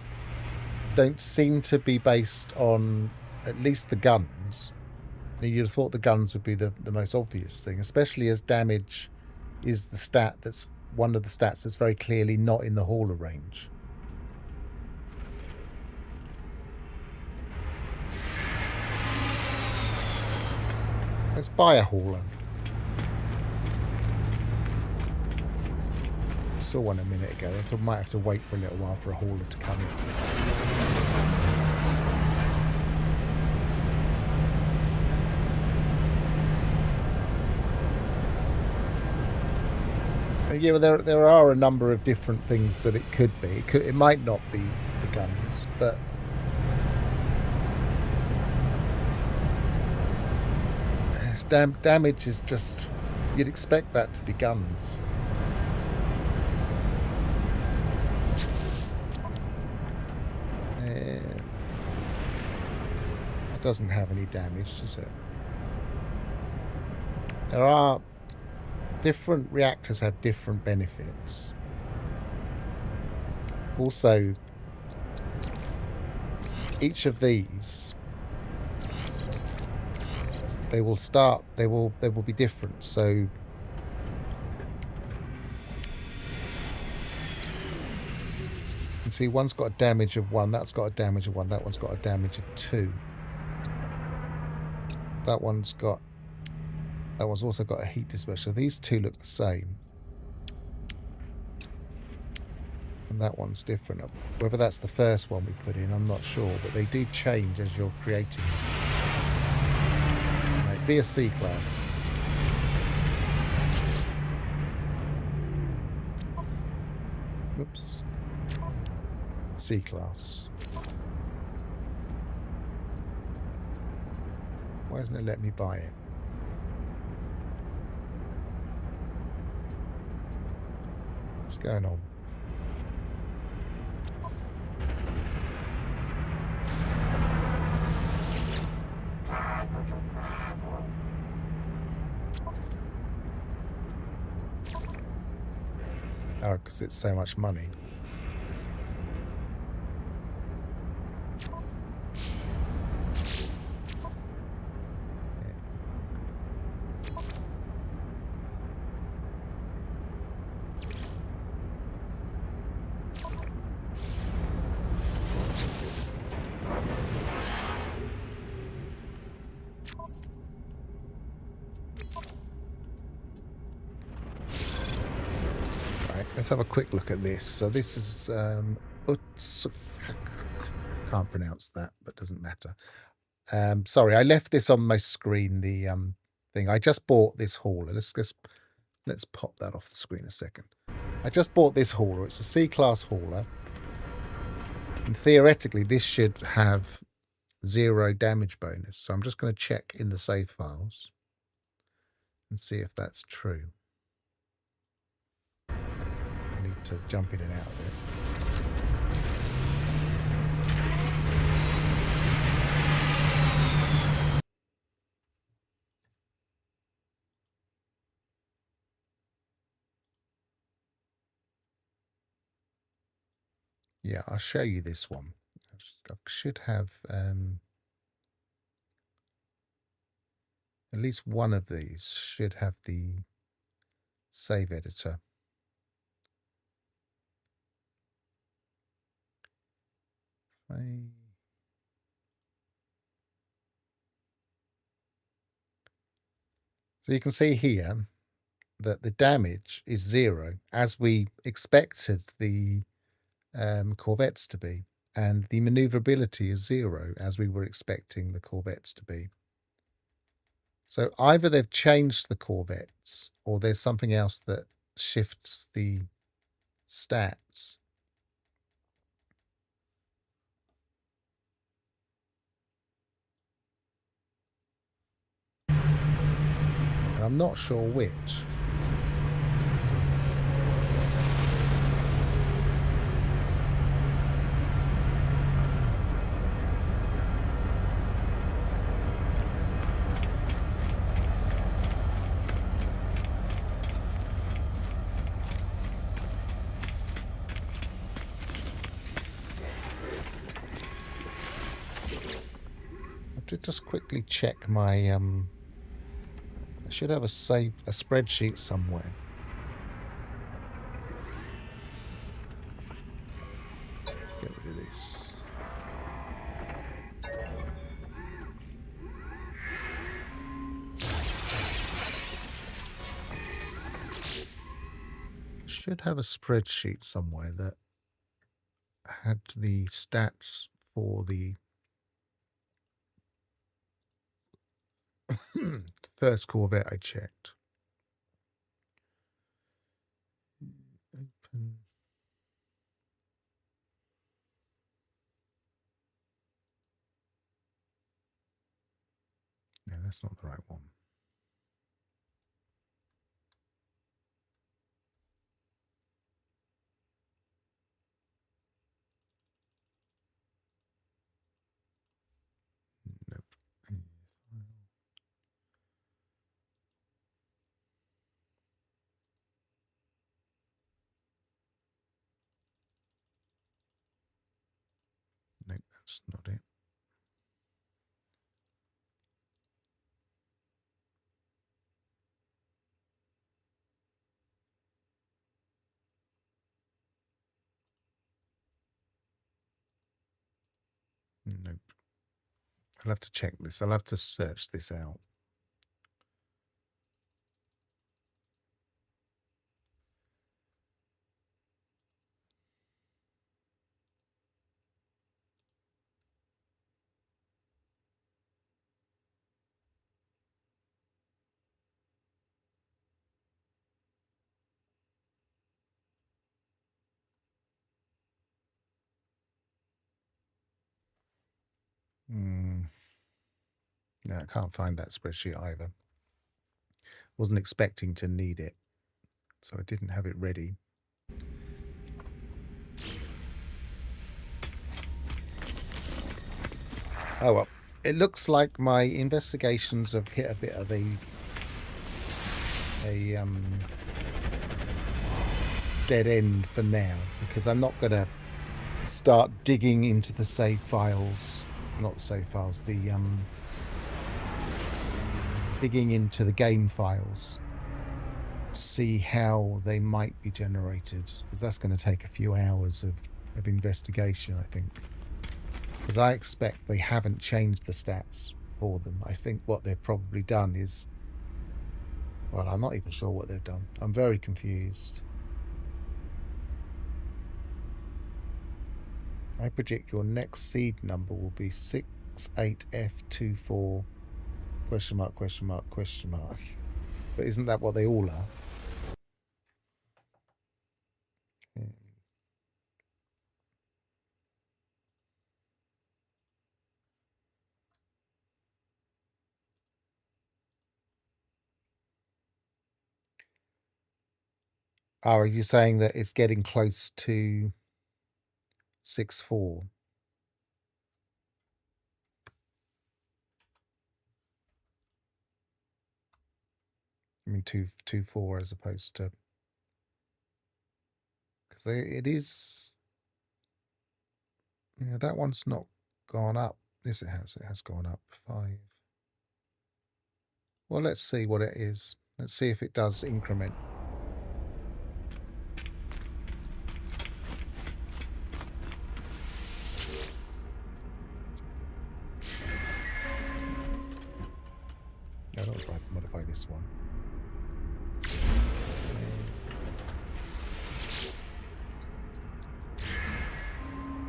don't seem to be based on at least the guns. You'd have thought the guns would be the most obvious thing, especially as damage is the stat that's one of the stats that's very clearly not in the hauler range. Let's buy a hauler. I saw one a minute ago. I might have to wait for a little while for a hauler to come in. Yeah, well, there are a number of different things that it could be. It might not be the guns, but damage is just, you'd expect that to be guns. And it doesn't have any damage, does it? There are different reactors have different benefits. Also, each of these, they will be different. So you can see one's got a damage of 1, that's got a damage of 1, that one's got a damage of 2. That one's also got a heat dispersion. So these two look the same. And that one's different. Whether that's the first one we put in, I'm not sure, but they do change as you're creating them. Right, be a C-class. Whoops. C-class. Why doesn't it let me buy it? What's going on? Oh, because it's so much money. Let's have a quick look at this. So this is can't pronounce that, but doesn't matter. Sorry, I left this on my screen. The thing I just bought this hauler. Let's pop that off the screen a second. I just bought this hauler. It's a C-class hauler, and theoretically this should have 0 damage bonus. So I'm just going to check in the save files and see if that's true. To jump in and out of it. Yeah, I'll show you this one. I should have at least one of these should have the save editor. So you can see here that the damage is 0, as we expected the Corvettes to be, and the maneuverability is 0, as we were expecting the Corvettes to be. So either they've changed the Corvettes, or there's something else that shifts the stats. And I'm not sure which. To just quickly check my I should have a spreadsheet somewhere. Get rid of this. Should have a spreadsheet somewhere that had the stats for the first Corvette I checked. Open. No, that's not the right one. Nope. Nope, that's not it. I'll have to check this. I'll have to search this out. No, I can't find that spreadsheet either. Wasn't expecting to need it, so I didn't have it ready. Oh well, it looks like my investigations have hit a bit of a dead end for now, because I'm not going to start digging into the save files, not the save files, the digging into the game files to see how they might be generated, because that's going to take a few hours of investigation, I think. Because I expect they haven't changed the stats for them. I think what they've probably done is, well, I'm not even sure what they've done. I'm very confused. I predict your next seed number will be 68F24 question mark, question mark, question mark. But isn't that what they all are? Yeah. Oh, are you saying that it's getting close to 6-4? I mean 2-4 as opposed to, because it is, yeah, that one's not gone up. Yes, it has gone up 5. Well, let's see what it is. Let's see if it does increment. No, I'll modify this one.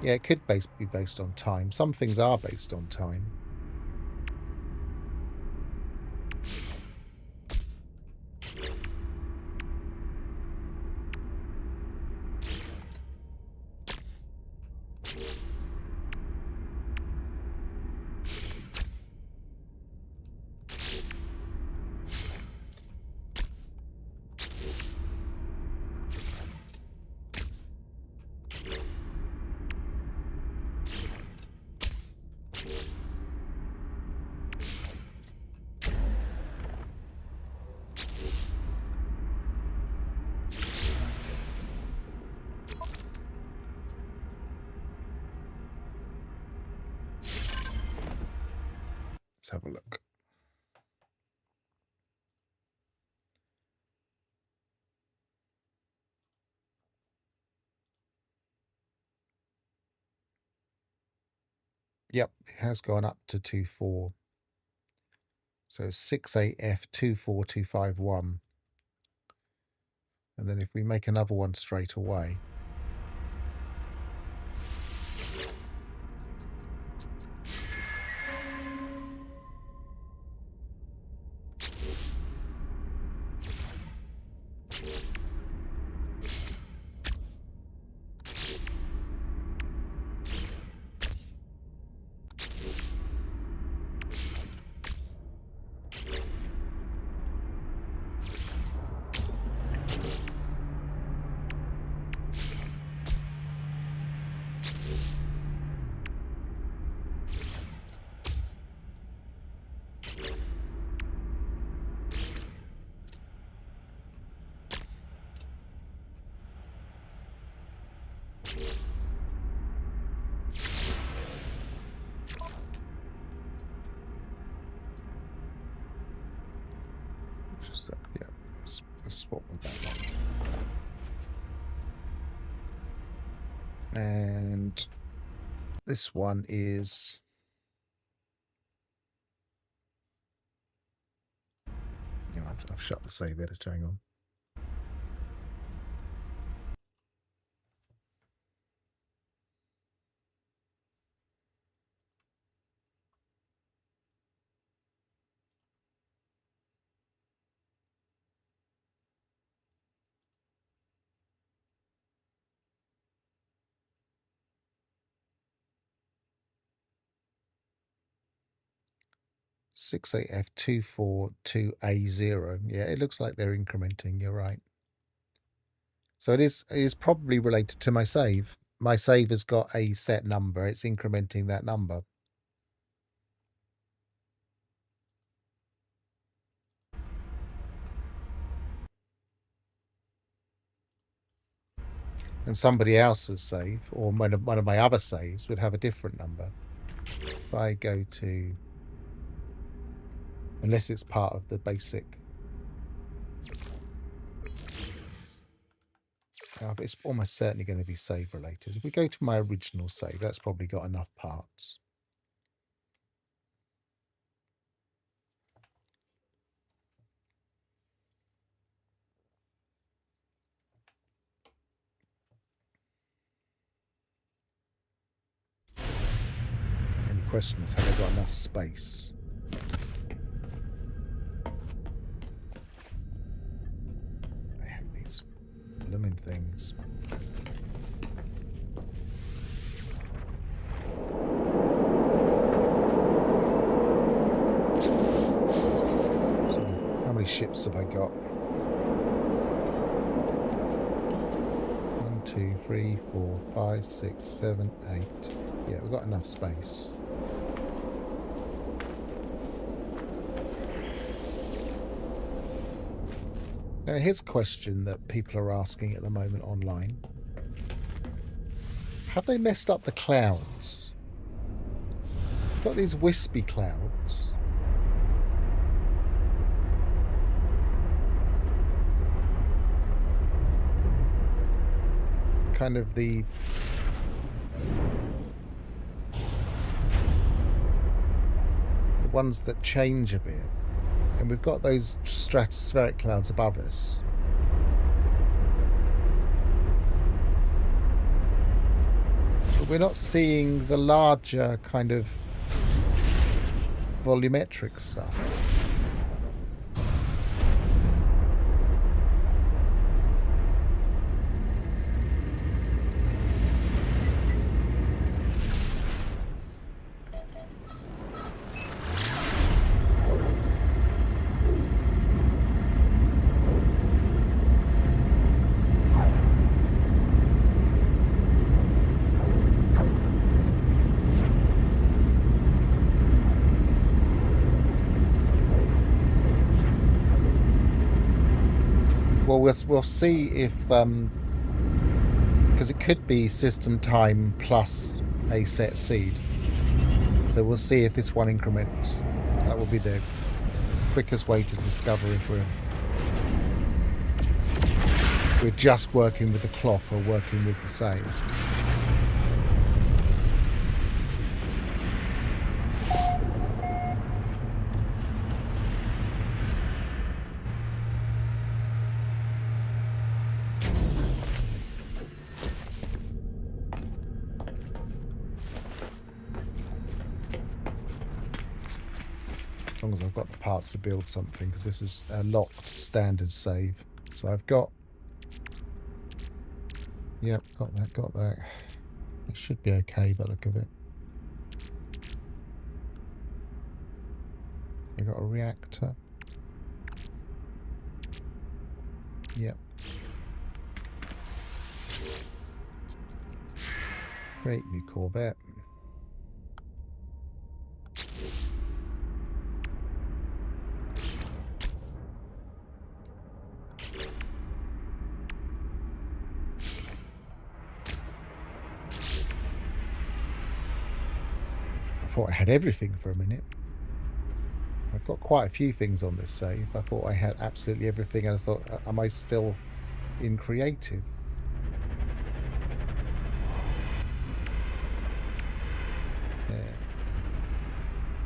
Yeah, it could be based on time. Some things are based on time. Let's have a look. Yep, it has gone up to 2-4. So 68F24251. And then if we make another one straight away. Just yeah, let's swap with that one. And this one is I've shut the save editor, hang on. (6AF242A0). Yeah, it looks like they're incrementing. You're right. So it is probably related to my save. My save has got a set number. It's incrementing that number. And somebody else's save, or one of my other saves, would have a different number. If I go to, unless it's part of the basic. But it's almost certainly going to be save related. If we go to my original save, that's probably got enough parts. Any question is, have I got enough space? I have these blooming things. So, how many ships have I got? 1, 2, 3, 4, 5, 6, 7, 8. Yeah, we've got enough space. Now, here's a question that people are asking at the moment online. Have they messed up the clouds? We've got these wispy clouds. Kind of the ones that change a bit. And we've got those stratospheric clouds above us. But we're not seeing the larger kind of volumetric stuff. Well, we'll see if, because it could be system time plus a set seed. So we'll see if this one increments. That will be the quickest way to discover if we're just working with the clock or working with the save. As long as I've got the parts to build something, because this is a locked standard save. So I've got, yep, got that. It should be okay by the look of it. I've got a reactor. Yep. Great new Corvette. I thought I had everything for a minute. I've got quite a few things on this save. I thought I had absolutely everything, and I thought, am I still in creative? Yeah.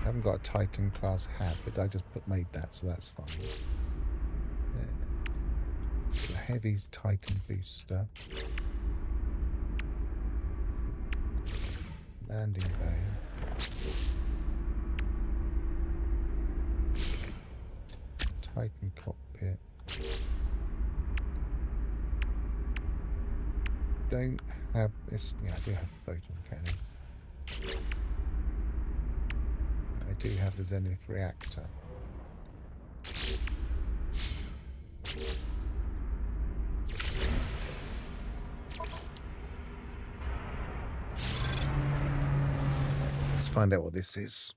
I haven't got a Titan class hat, but I just made that, so that's fine. It's a heavy Titan booster. Landing bay. Titan cockpit. Don't have this. Yeah, I do have the photon cannon. I do have the Zenith reactor. Let's find out what this is.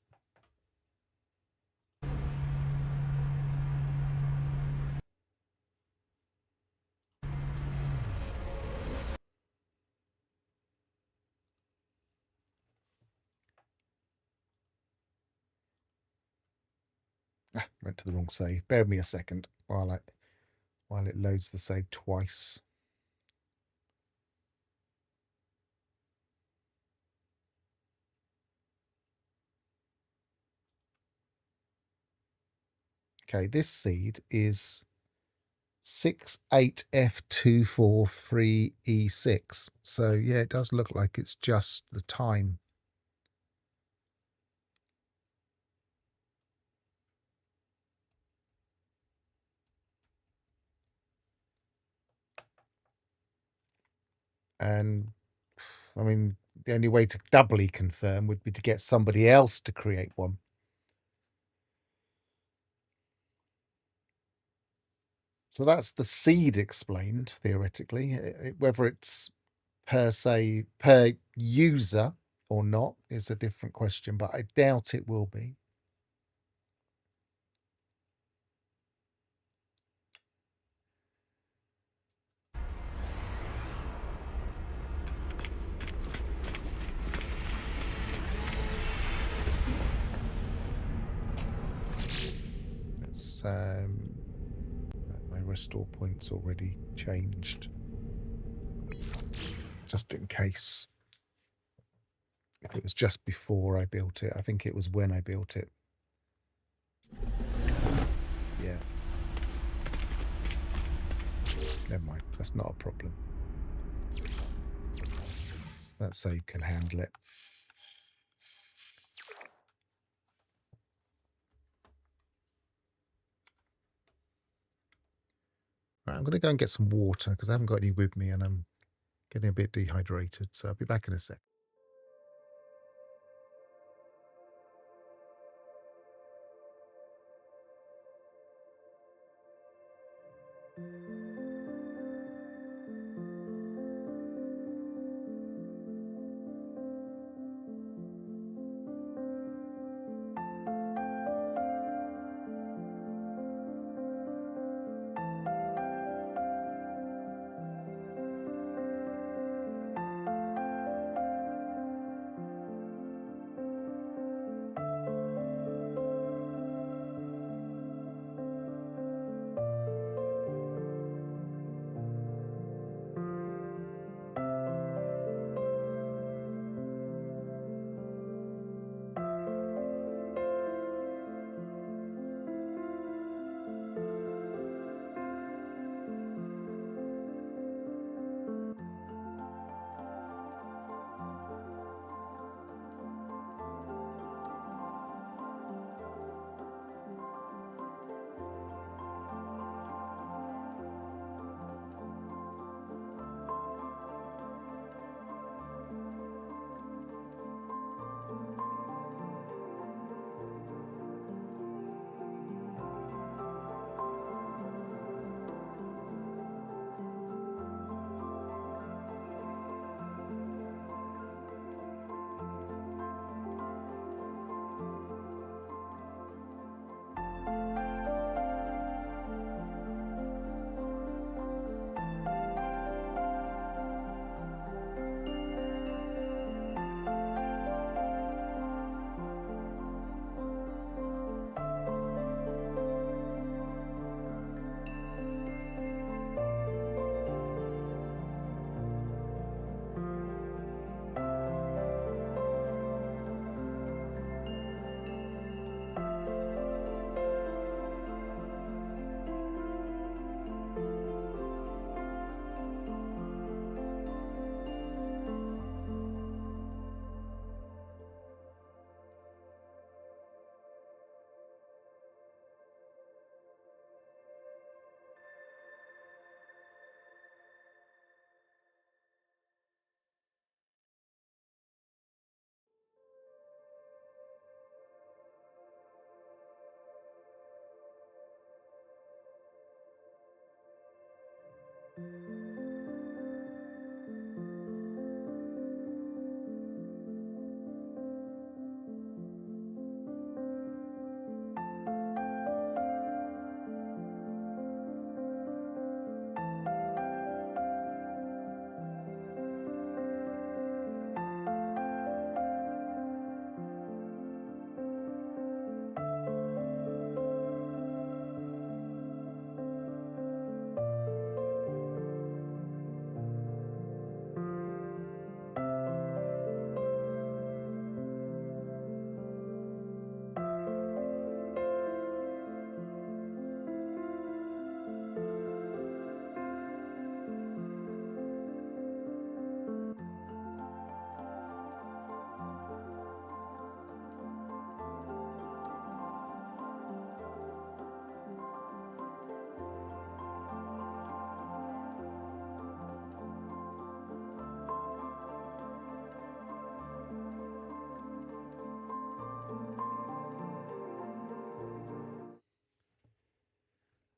Went to the wrong save. Bear with me a second while it loads the save twice. Okay, this seed is 68F243E6. So yeah, it does look like it's just the time. And I mean, the only way to doubly confirm would be to get somebody else to create one. So that's the seed explained, theoretically. Whether it's per se, per user or not is a different question, but I doubt it will be. It's my restore point's already changed, just in case. If it was just before I built it, I think it was when I built it. Yeah. Never mind, that's not a problem. That save can handle it. Right, I'm going to go and get some water because I haven't got any with me and I'm getting a bit dehydrated. So I'll be back in a sec.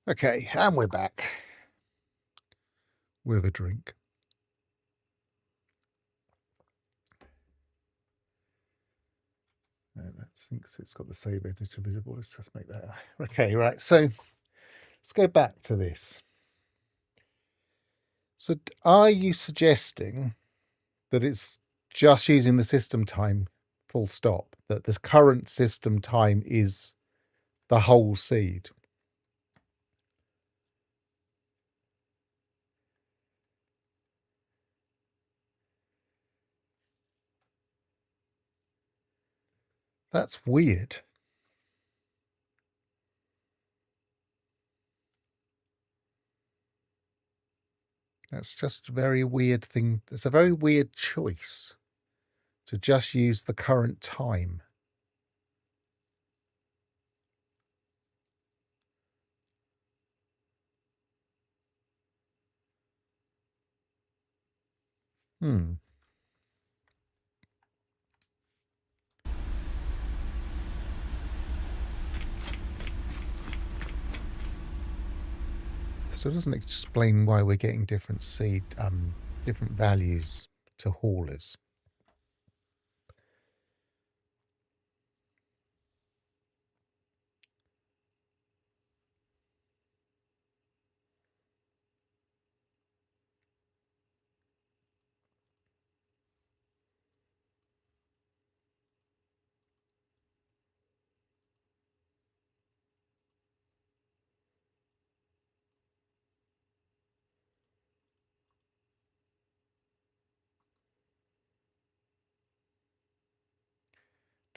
Okay, and we're back with a drink. That thinks it's got the save editable. Let's just make that. Okay, right. So let's go back to this. So are you suggesting that it's just using the system time full stop, that this current system time is the whole seed? That's weird. That's just a very weird thing. It's a very weird choice to just use the current time. So it doesn't explain why we're getting different different values to haulers.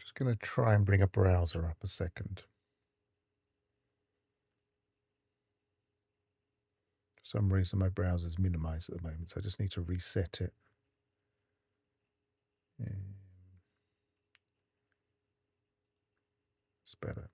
Just going to try and bring a browser up a second. For some reason my browser's minimized at the moment, so I just need to reset it. It's better.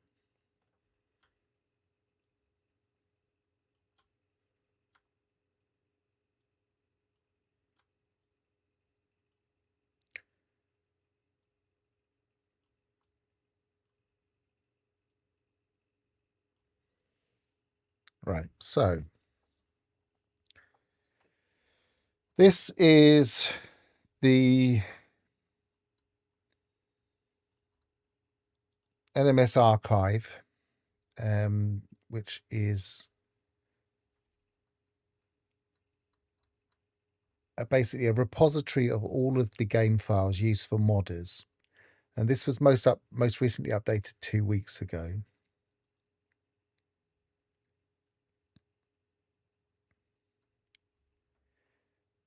Right, so this is the NMS archive, which is basically a repository of all of the game files used for modders. And this was most recently updated 2 weeks ago.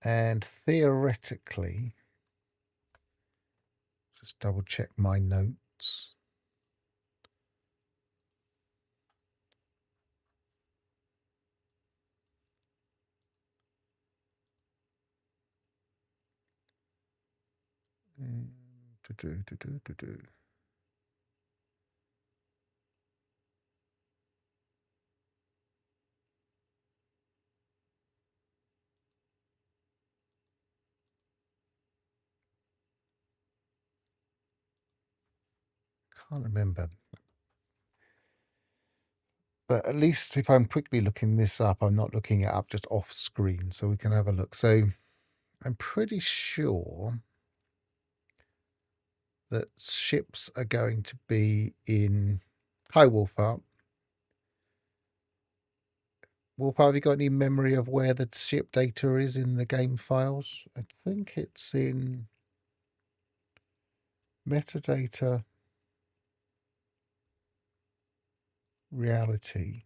And theoretically, just double check my notes. Can't remember. But at least if I'm quickly looking this up, I'm not looking it up just off screen, so we can have a look. So I'm pretty sure that ships are going to be in... Hi, Wolfhart. Wolfhart, have you got any memory of where the ship data is in the game files? I think it's in metadata, reality,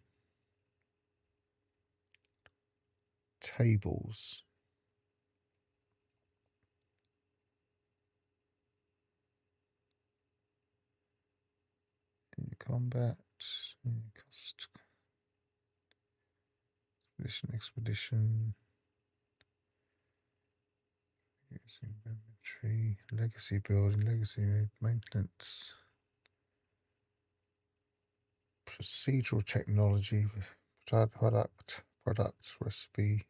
tables. In combat, cost, expedition, inventory, legacy building, legacy maintenance, procedural technology, product recipe.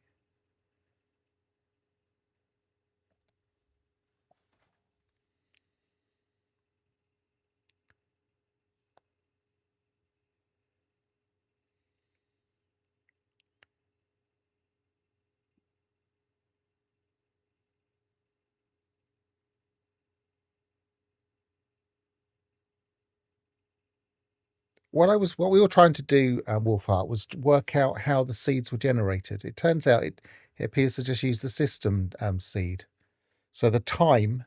what we were trying to do, Wolfheart, was to work out how the seeds were generated. It turns out it appears to just use the system seed. So the time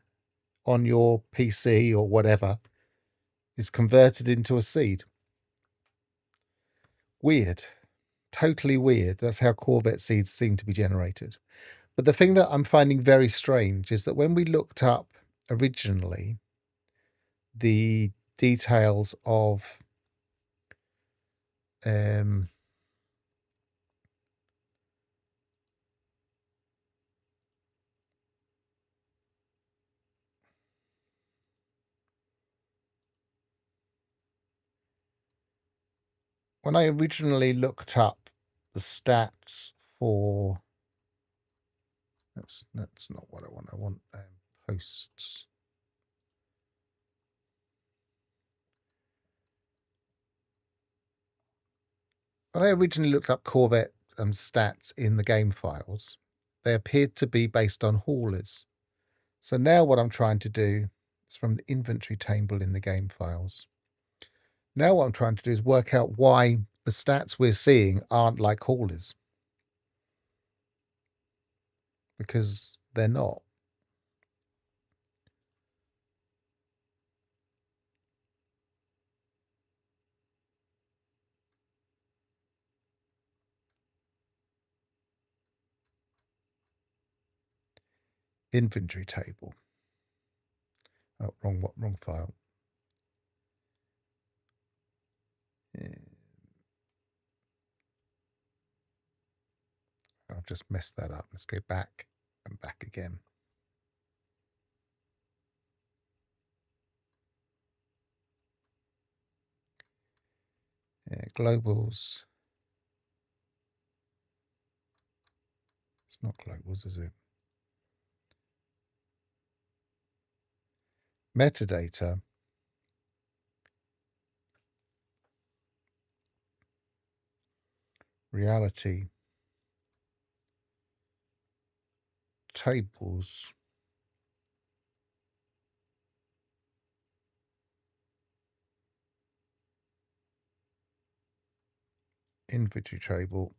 on your PC or whatever is converted into a seed. Weird. Totally weird. That's how Corvette seeds seem to be generated. But the thing that I'm finding very strange is that when we looked up originally the details of when I originally looked up the stats for that's not what I want. I want posts. When I originally looked up Corvette stats in the game files, they appeared to be based on haulers. So now what I'm trying to do is from the inventory table in the game files. Now what I'm trying to do is work out why the stats we're seeing aren't like haulers. Because they're not. Inventory table. Oh, wrong file. Yeah. I've just messed that up. Let's go back and back again. Yeah, globals. It's not globals, is it? Metadata. Reality. Tables. Inventory table.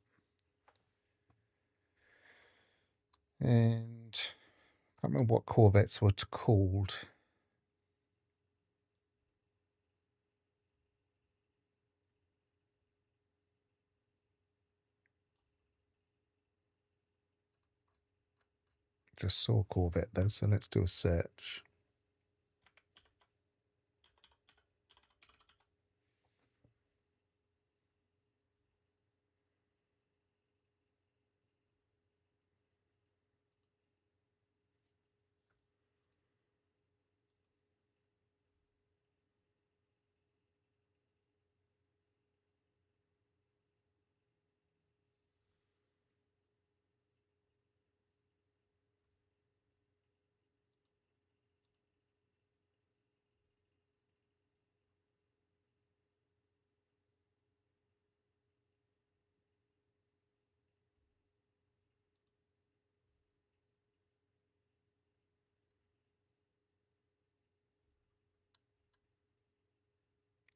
And I can't remember what Corvettes were called. Just saw Corvette though, so let's do a search.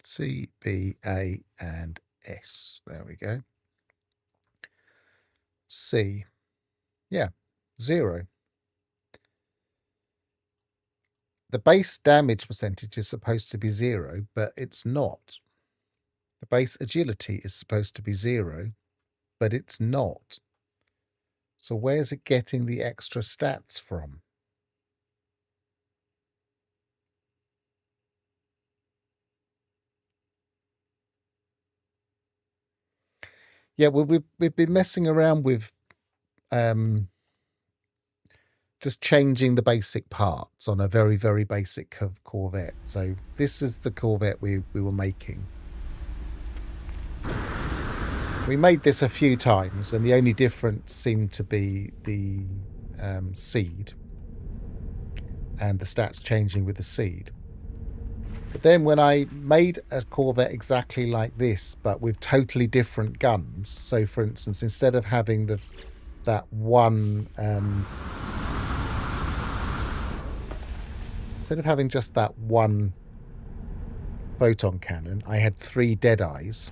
C, B, A, and S. There we go. C. Yeah, 0. The base damage percentage is supposed to be 0, but it's not. The base agility is supposed to be 0, but it's not. So where's it getting the extra stats from? Yeah, well, we've been messing around with just changing the basic parts on a very, very basic Corvette. So this is the Corvette we were making. We made this a few times, and the only difference seemed to be the seed and the stats changing with the seed. But then when I made a Corvette exactly like this, but with totally different guns, so for instance, instead of having that one, instead of having just that one photon cannon, I had 3 dead eyes,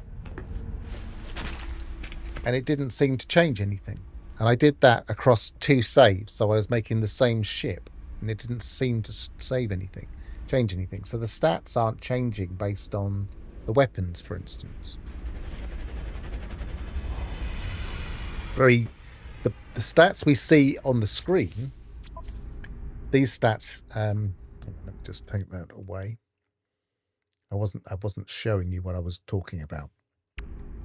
and it didn't seem to change anything. And I did that across 2 saves, so I was making the same ship, and it didn't seem to change anything. So the stats aren't changing based on the weapons, for instance. The stats we see on the screen, these stats, let me just take that away. I wasn't showing you what I was talking about.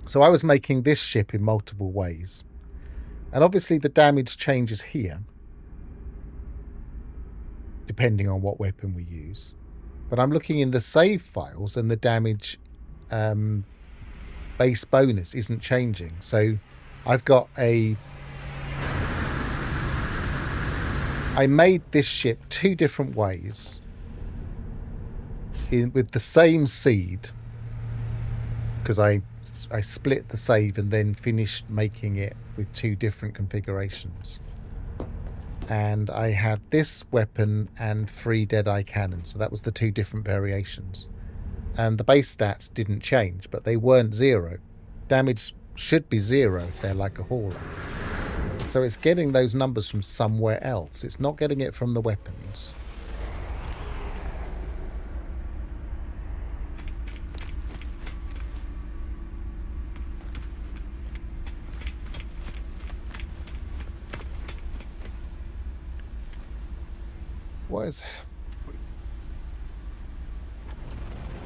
So I was making this ship in multiple ways. And obviously the damage changes here, depending on what weapon we use. But I'm looking in the save files, and the damage base bonus isn't changing. So I've got I made this ship 2 different ways with the same seed, because I split the save and then finished making it with 2 different configurations. And I had this weapon and 3 Deadeye cannons, so that was the 2 different variations. And the base stats didn't change, but they weren't 0. Damage should be 0 if they're like a hauler. So it's getting those numbers from somewhere else. It's not getting it from the weapons.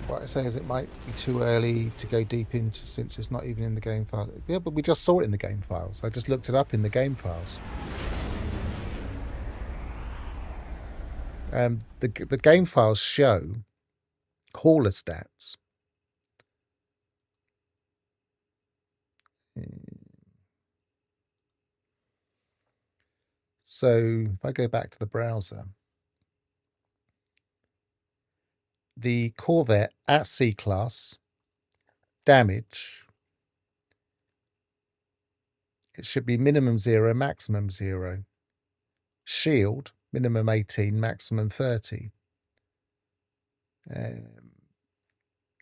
What I say is it might be too early to go deep into, since it's not even in the game file. Yeah, but we just saw it in the game files. I just looked it up in the game files. The game files show hauler stats. So if I go back to the browser, the Corvette at C class damage, it should be minimum 0, maximum 0. Shield, minimum 18, maximum 30.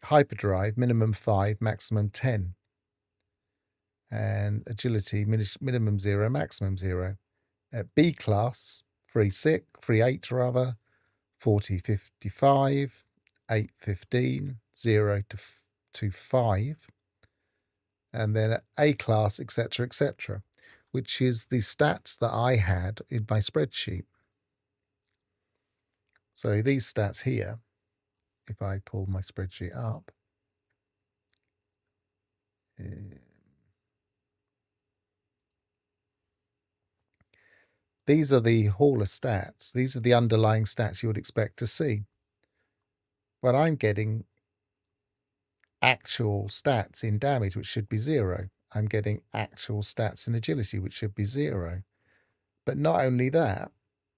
Hyperdrive, minimum 5, maximum 10. And agility, minimum 0, maximum 0. B class, 3.8 rather, 40, 55, 8, 15, 0 to 5. And then A class, etc., etc., which is the stats that I had in my spreadsheet. So these stats here, if I pull my spreadsheet up, these are the hauler stats. These are the underlying stats you would expect to see. But I'm getting actual stats in damage, which should be 0. I'm getting actual stats in agility, which should be 0. But not only that,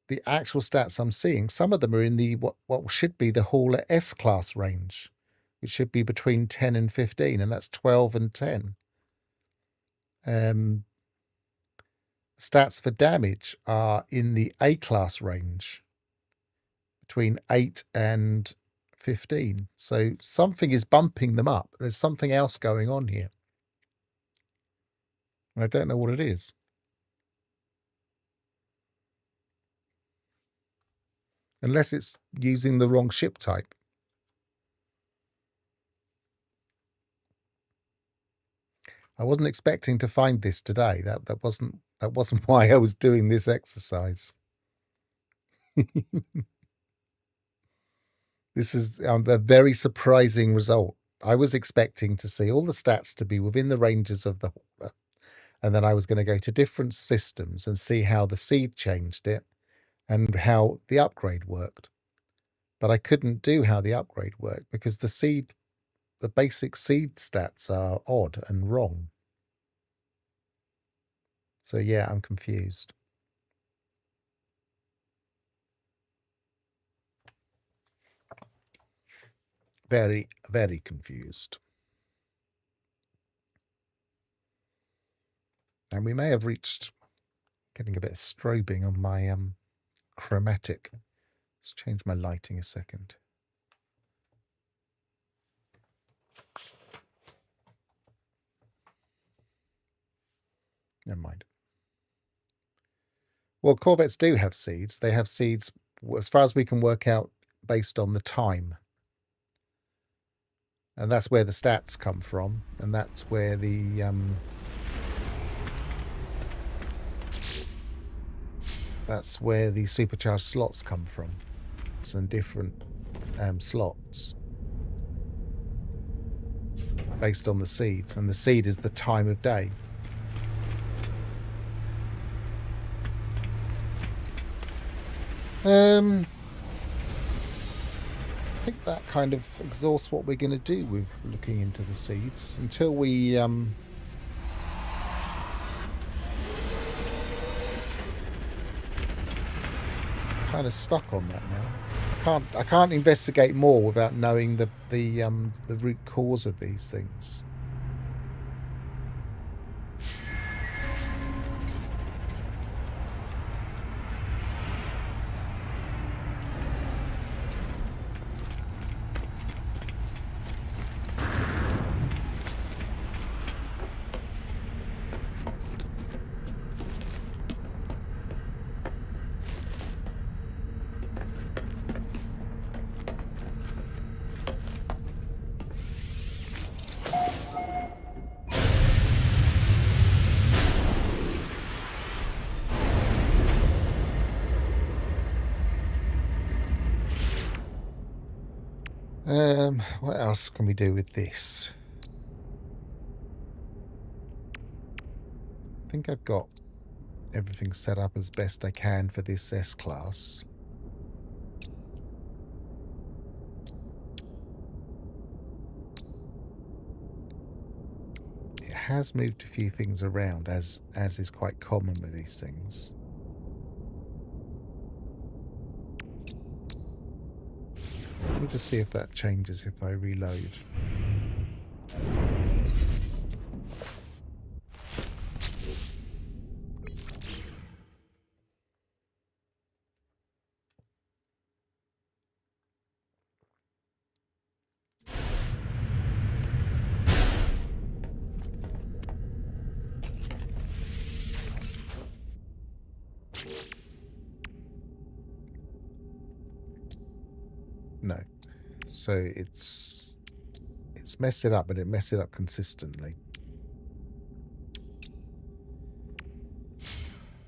the actual stats I'm seeing, some of them are in the what should be the hauler S-class range, which should be between 10 and 15, and that's 12 and 10. Stats for damage are in the A-class range, between 8 and 15. So something is bumping them up. There's something else going on here. I don't know what it is. Unless it's using the wrong ship type. I wasn't expecting to find this today. That wasn't why I was doing this exercise. This is a very surprising result. I was expecting to see all the stats to be within the ranges of the hauler, and then I was going to go to different systems and see how the seed changed it and how the upgrade worked. But I couldn't do how the upgrade worked because the basic seed stats are odd and wrong. So yeah, I'm confused. Very, very confused. And we may have reached getting a bit of strobing on my chromatic. Let's change my lighting a second. Never mind. Well, Corvettes do have seeds. They have seeds, as far as we can work out, based on the time. And that's where the stats come from. And that's where the... that's where the supercharged slots come from. And different slots. Based on the seeds. And the seed is the time of day. I think that kind of exhausts what we're going to do with looking into the seeds until we kind of stuck on that now. I can't investigate more without knowing the root cause of these things. What else can we do with this? I think I've got everything set up as best I can for this S-Class. It has moved a few things around, as is quite common with these things. Let me just see if that changes if I reload. No. So it's messed it up, but it messed it up consistently.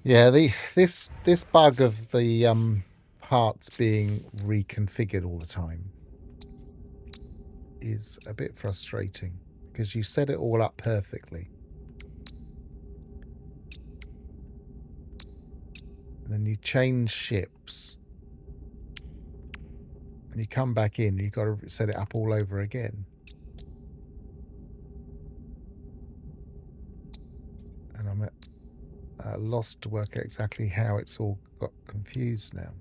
Yeah, this bug of the parts being reconfigured all the time is a bit frustrating because you set it all up perfectly. And then you change ships. And you come back in, you've got to set it up all over again. And I'm at lost to work out exactly how it's all got confused now.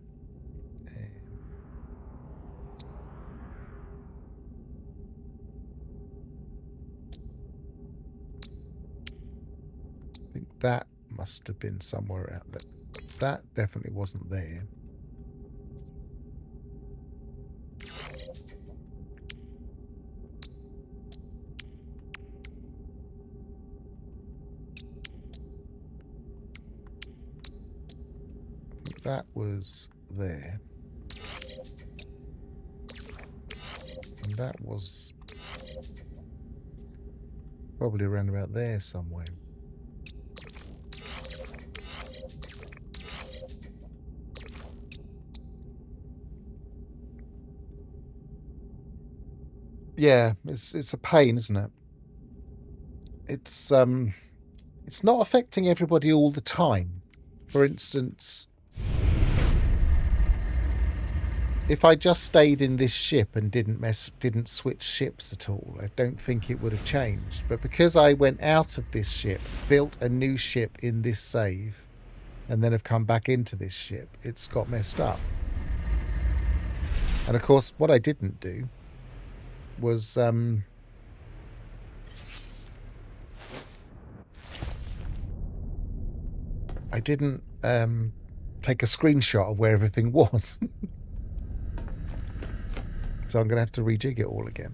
I think that must have been somewhere out there. That definitely wasn't there. That was there. And that was probably around about there somewhere. Yeah, it's a pain, isn't it? It's not affecting everybody all the time. For instance, if I just stayed in this ship and didn't switch ships at all, I don't think it would have changed. But because I went out of this ship, built a new ship in this save, and then have come back into this ship, it's got messed up. And of course, what I didn't do was I didn't take a screenshot of where everything was. So I'm going to have to rejig it all again.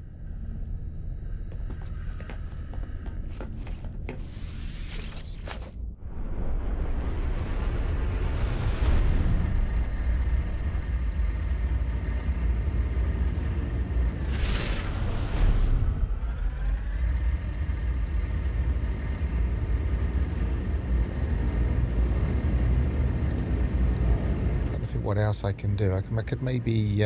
what else I can do. I could maybe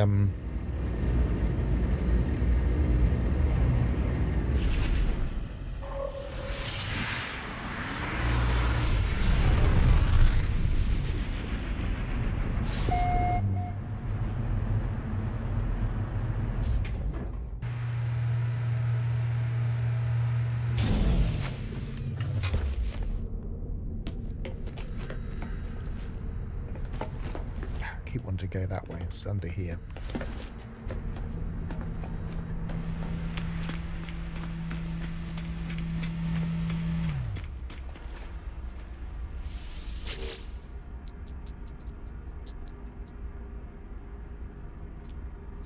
keep wanting to go that way. It's under here.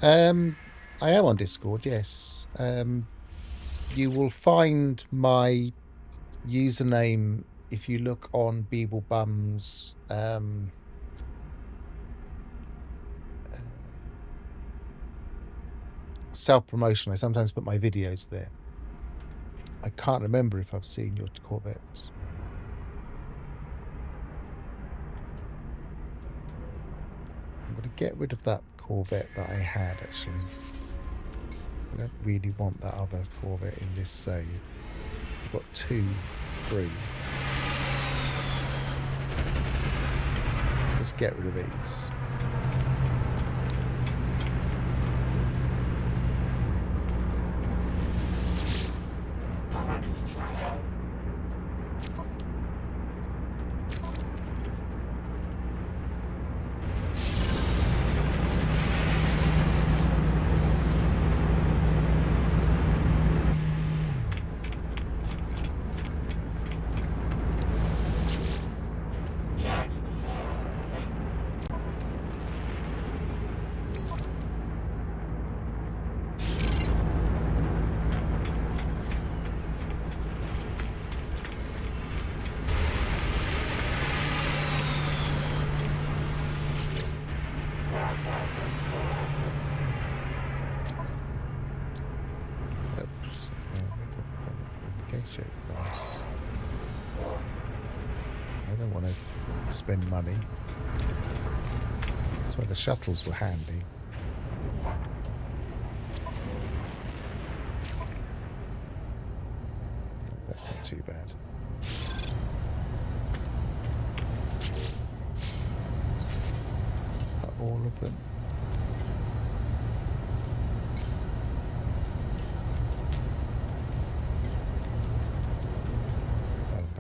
I am on Discord, yes. You will find my username if you look on Beeblebum's self-promotion. I sometimes put my videos there. I can't remember if I've seen your Corvettes. I'm going to get rid of that Corvette that I had, actually. I don't really want that other Corvette in this save. I've got 2, 3. So let's get rid of these. I don't want to spend money. That's where the shuttles were handy. That's not too bad. Is that all of them?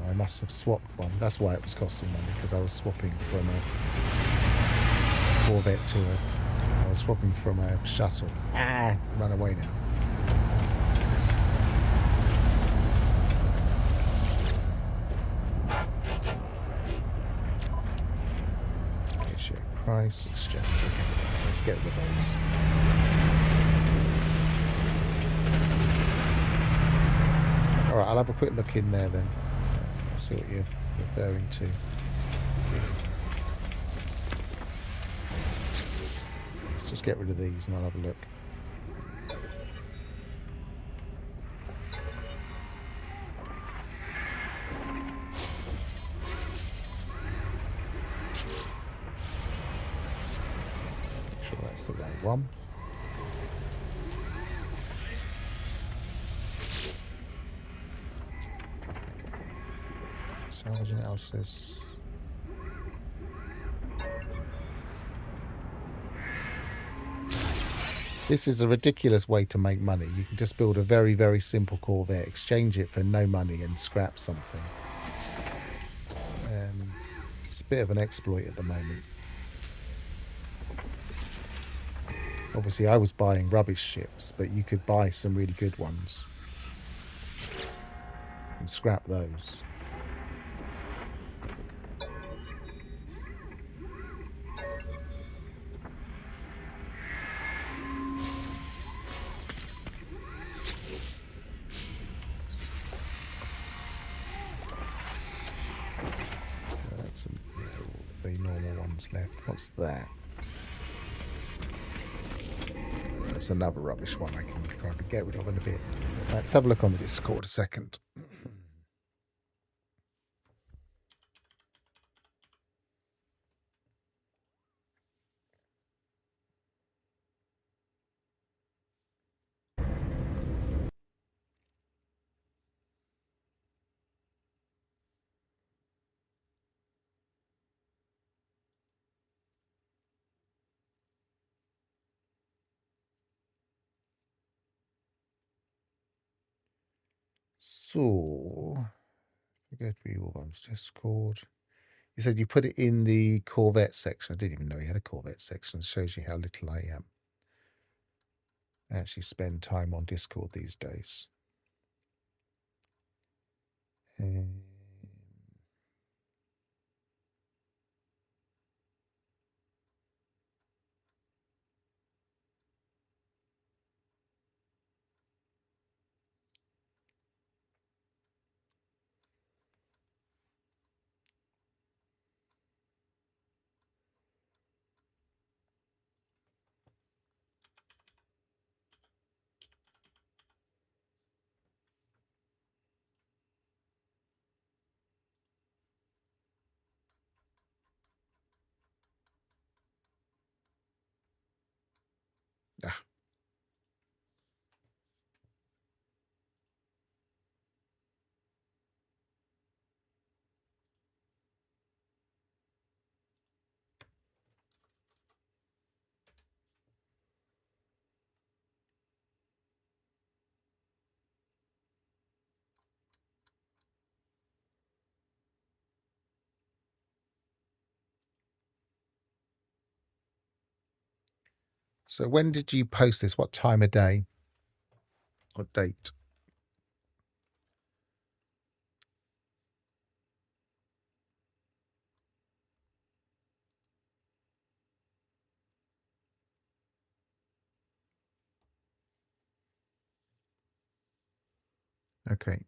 I must have swapped one. That's why it was costing money, because I was swapping from a Corvette to I was swapping from a shuttle. Run away now. Issue price exchange. Okay, let's get rid of those. All right, I'll have a quick look in there then. See what you're referring to. Let's just get rid of these and I'll have a look. Make sure that's the right one. Salvage analysis. This is a ridiculous way to make money. You can just build a very, very simple Corvette, exchange it for no money and scrap something. It's a bit of an exploit at the moment. Obviously, I was buying rubbish ships, but you could buy some really good ones and scrap those. The normal ones left. What's that? That's another rubbish one I can probably get rid of in a bit. Right, let's have a look on the Discord a second. So, go to your one's Discord. You said you put it in the Corvette section. I didn't even know you had a Corvette section. It shows you how little I actually spend time on Discord these days. Ah. So when did you post this? What time of day? What date? Okay.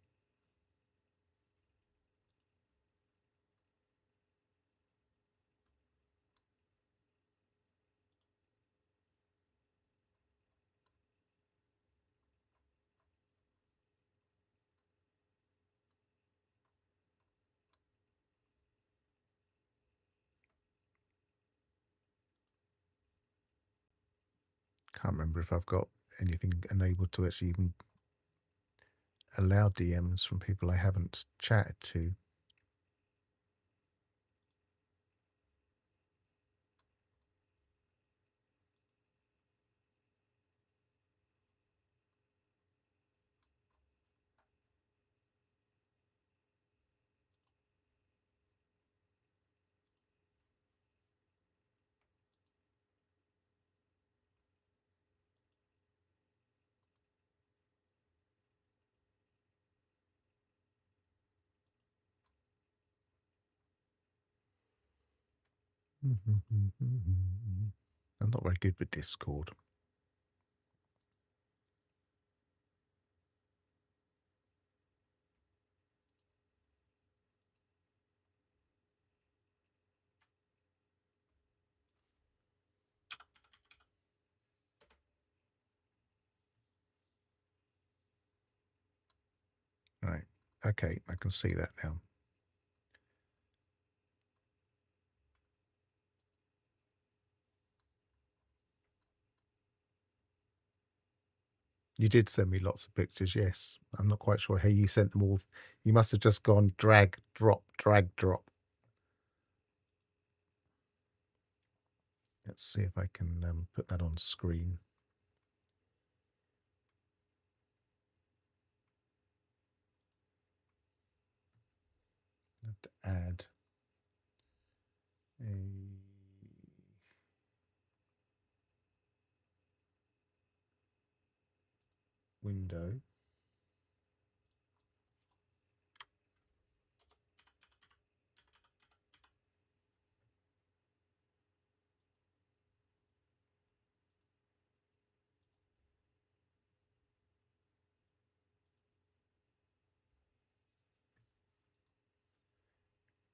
Can't remember if I've got anything enabled to actually even allow DMs from people I haven't chatted to. I'm not very good with Discord. Right. Okay, I can see that now. You did send me lots of pictures, yes. I'm not quite sure how you sent them all. You must have just gone drag, drop, drag, drop. Let's see if I can put that on screen. I have to add a window.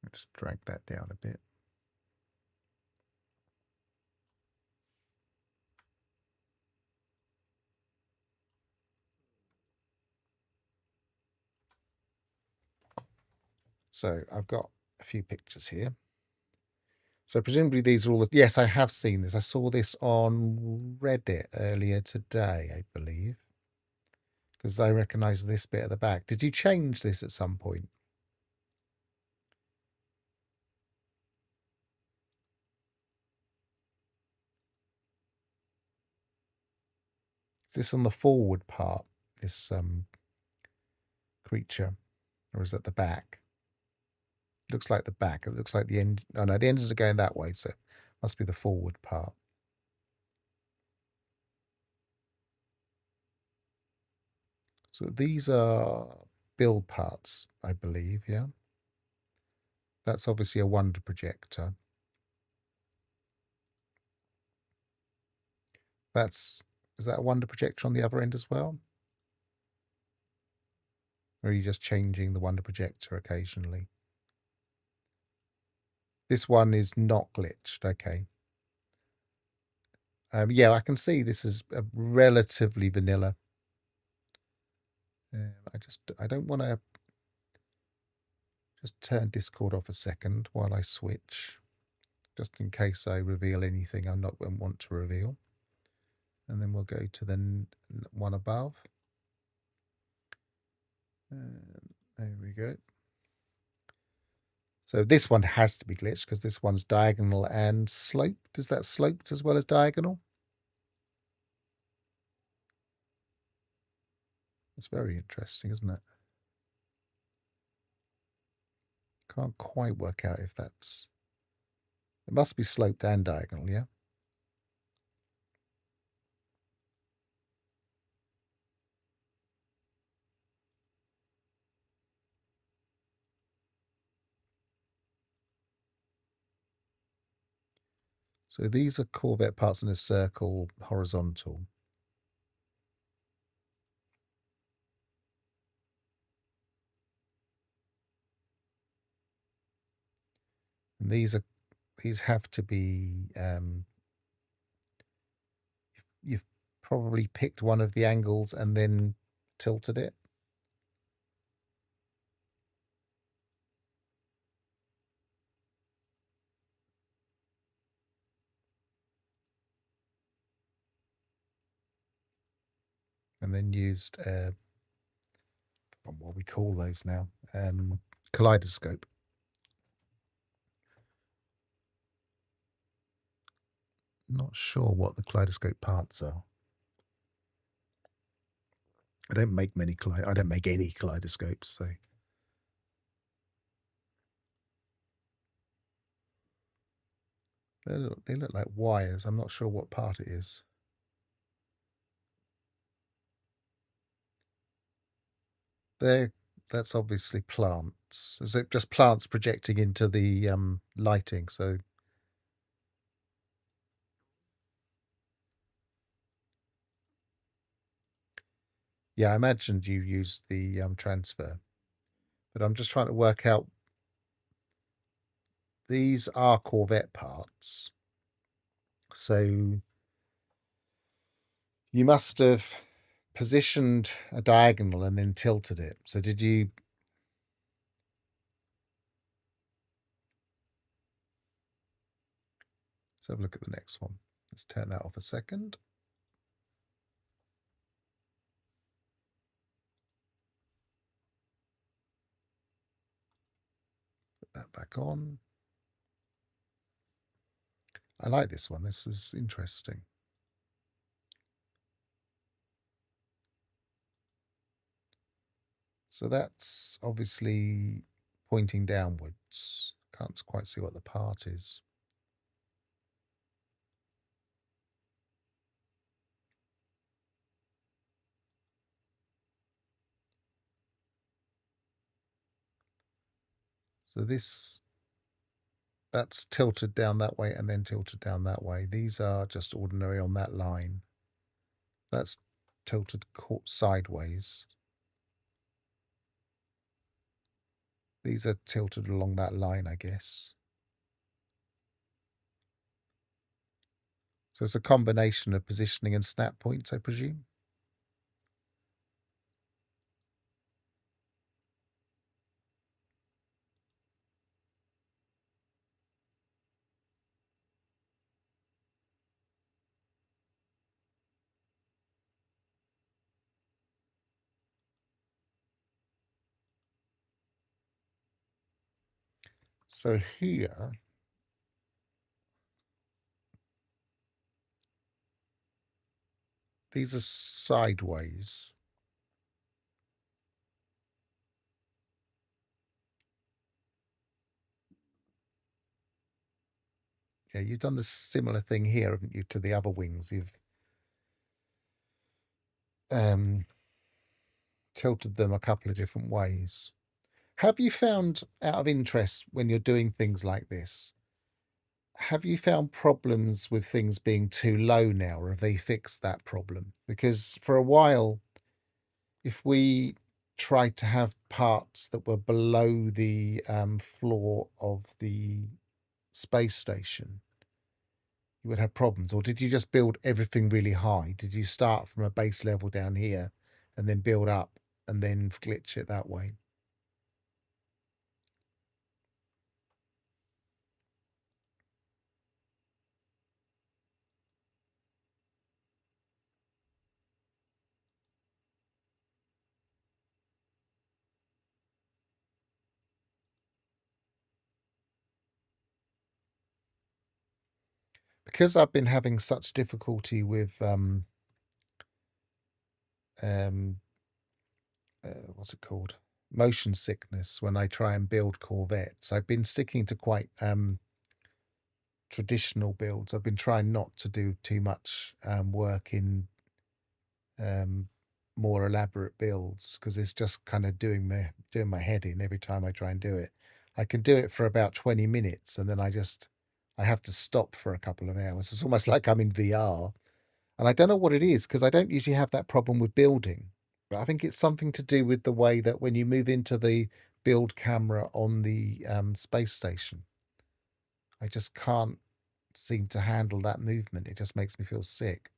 Let's drag that down a bit. So I've got a few pictures here. So presumably these are all the... Yes, I have seen this. I saw this on Reddit earlier today, I believe. Because I recognise this bit at the back. Did you change this at some point? Is this on the forward part? This creature? Or is that the back? Looks like the back. It looks like the end. Oh no, the engines are going that way, so it must be the forward part. So these are build parts, I believe, yeah. That's obviously a wonder projector. Is that a wonder projector on the other end as well? Or are you just changing the wonder projector occasionally? This one is not glitched, okay. Yeah, I can see this is a relatively vanilla. I don't want to just turn Discord off a second while I switch, just in case I reveal anything I not want to reveal. And then we'll go to the one above. There we go. So this one has to be glitched because this one's diagonal and sloped. Is that sloped as well as diagonal? It's very interesting, isn't it? Can't quite work out if that's... It must be sloped and diagonal, yeah? So these are Corvette parts in a circle, horizontal. And these have to be... you've probably picked one of the angles and then tilted it. And then used what we call those now, kaleidoscope. Not sure what the kaleidoscope parts are. I don't make any kaleidoscopes, so they look like wires. I'm not sure what part it is. That's obviously plants. Is it just plants projecting into the lighting? So yeah, I imagined you used the transfer, but I'm just trying to work out. These are Corvette parts, so you must have positioned a diagonal and then tilted it. So did you? Let's have a look at the next one. Let's turn that off a second. Put that back on. I like this one. This is interesting. So that's obviously pointing downwards. Can't quite see what the part is. So that's tilted down that way and then tilted down that way. These are just ordinary on that line. That's tilted sideways. These are tilted along that line, I guess. So it's a combination of positioning and snap points, I presume. So here, these are sideways. Yeah, you've done the similar thing here, haven't you, to the other wings? You've tilted them a couple of different ways. Have you found, out of interest, when you're doing things like this, have you found problems with things being too low now, or have they fixed that problem? Because for a while, if we tried to have parts that were below the floor of the space station, you would have problems. Or did you just build everything really high? Did you start from a base level down here and then build up and then glitch it that way? Because I've been having such difficulty with what's it called? Motion sickness when I try and build Corvettes. I've been sticking to quite traditional builds. I've been trying not to do too much work in more elaborate builds because it's just kind of doing my head in every time I try and do it. I can do it for about 20 minutes and then I have to stop for a couple of hours. It's almost like I'm in VR. And I don't know what it is because I don't usually have that problem with building. I think it's something to do with the way that when you move into the build camera on the space station, I just can't seem to handle that movement. It just makes me feel sick.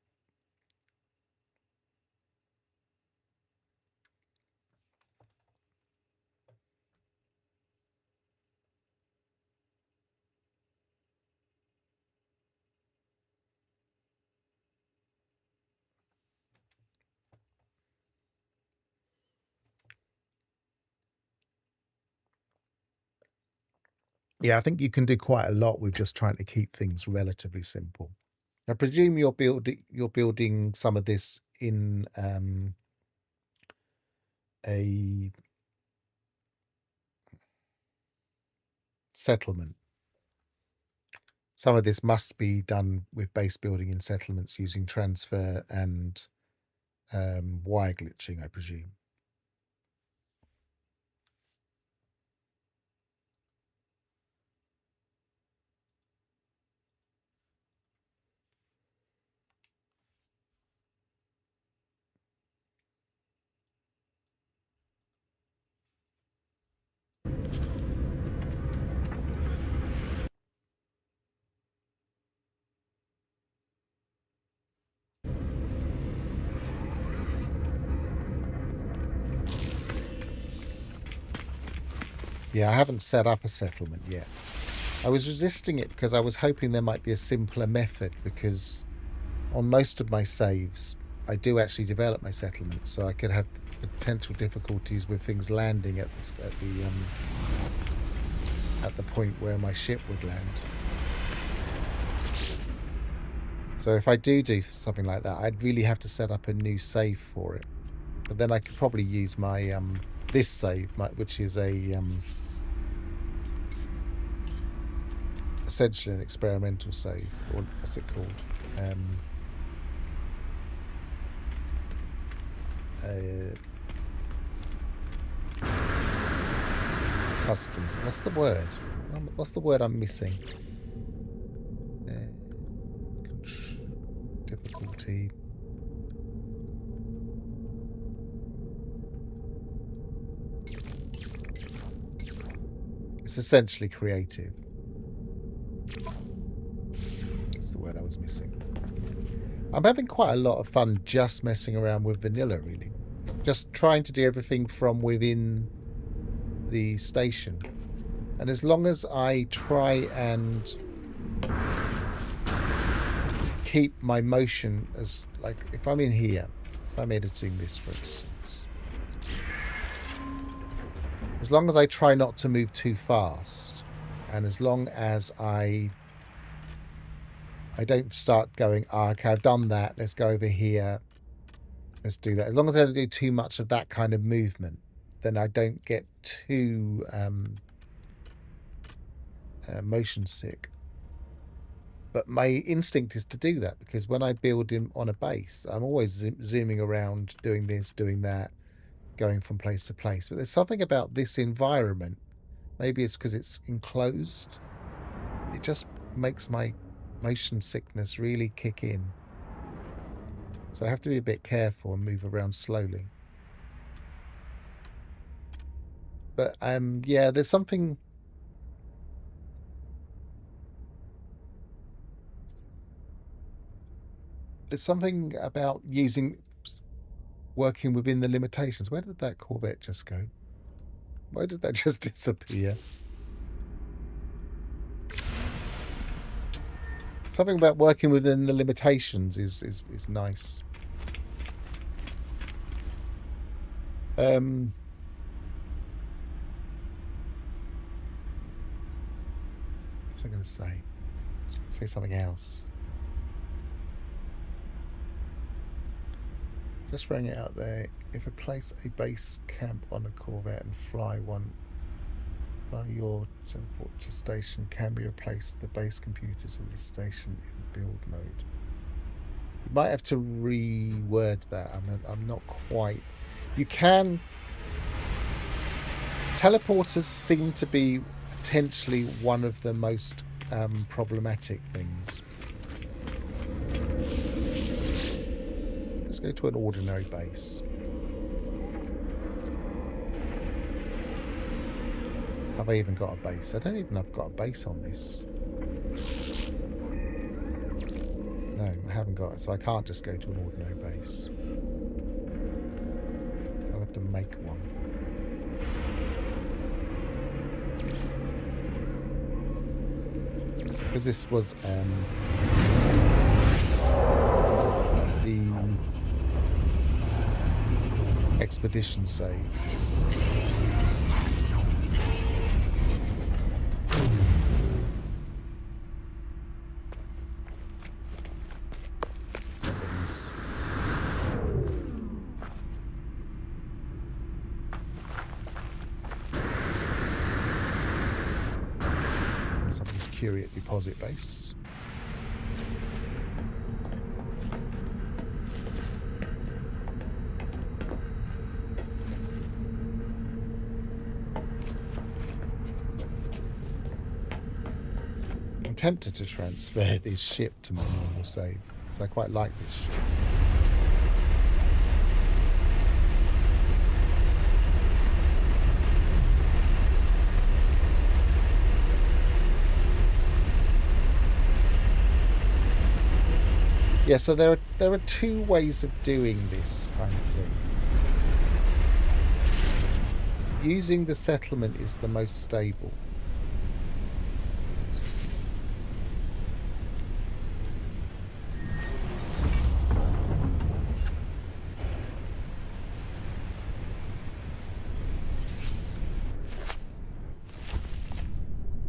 Yeah, I think you can do quite a lot with just trying to keep things relatively simple. I presume you're building some of this in a settlement. Some of this must be done with base building in settlements using transfer and wire glitching, I presume. Yeah, I haven't set up a settlement yet. I was resisting it because I was hoping there might be a simpler method, because on most of my saves, I do actually develop my settlement, so I could have potential difficulties with things landing at the point where my ship would land. So if I do something like that, I'd really have to set up a new save for it. But then I could probably use my this save, which is a essentially an experimental save, or what's it called? Customs. What's the word? What's the word I'm missing? Difficulty. It's essentially creative. That's the word I was missing. I'm having quite a lot of fun just messing around with vanilla, really. Just trying to do everything from within the station. And as long as I try and keep my motion as, like, if I'm in here, if I'm editing this, for instance, as long as I try not to move too fast, and as long as I don't start going, okay, I've done that, let's go over here, let's do that. As long as I don't do too much of that kind of movement, then I don't get too motion sick. But my instinct is to do that, because when I build him on a base, I'm always zooming around, doing this, doing that, going from place to place. But there's something about this environment, maybe it's because it's enclosed, it just makes my motion sickness really kick in. So I have to be a bit careful and move around slowly. But yeah, there's something about working within the limitations. Where did that Corvette just go? Why did that just disappear? Something about working within the limitations is nice. What was I going to say? I was going to say something else. Just throwing it out there. If I place a base camp on a Corvette and fly your teleport to station, can be replaced. The base computers in the station in build mode. You might have to reword that. I'm not quite. You can. Teleporters seem to be potentially one of the most problematic things. Let's go to an ordinary base. Have I even got a base? I don't even know if I've got a base on this. No, I haven't got it, so I can't just go to an ordinary base. So I'll have to make one. Because this was the expedition save. Somebody's Curate deposit base. I'm tempted to transfer this ship to my normal save, because I quite like this ship. Yeah, so there are two ways of doing this kind of thing. Using the settlement is the most stable.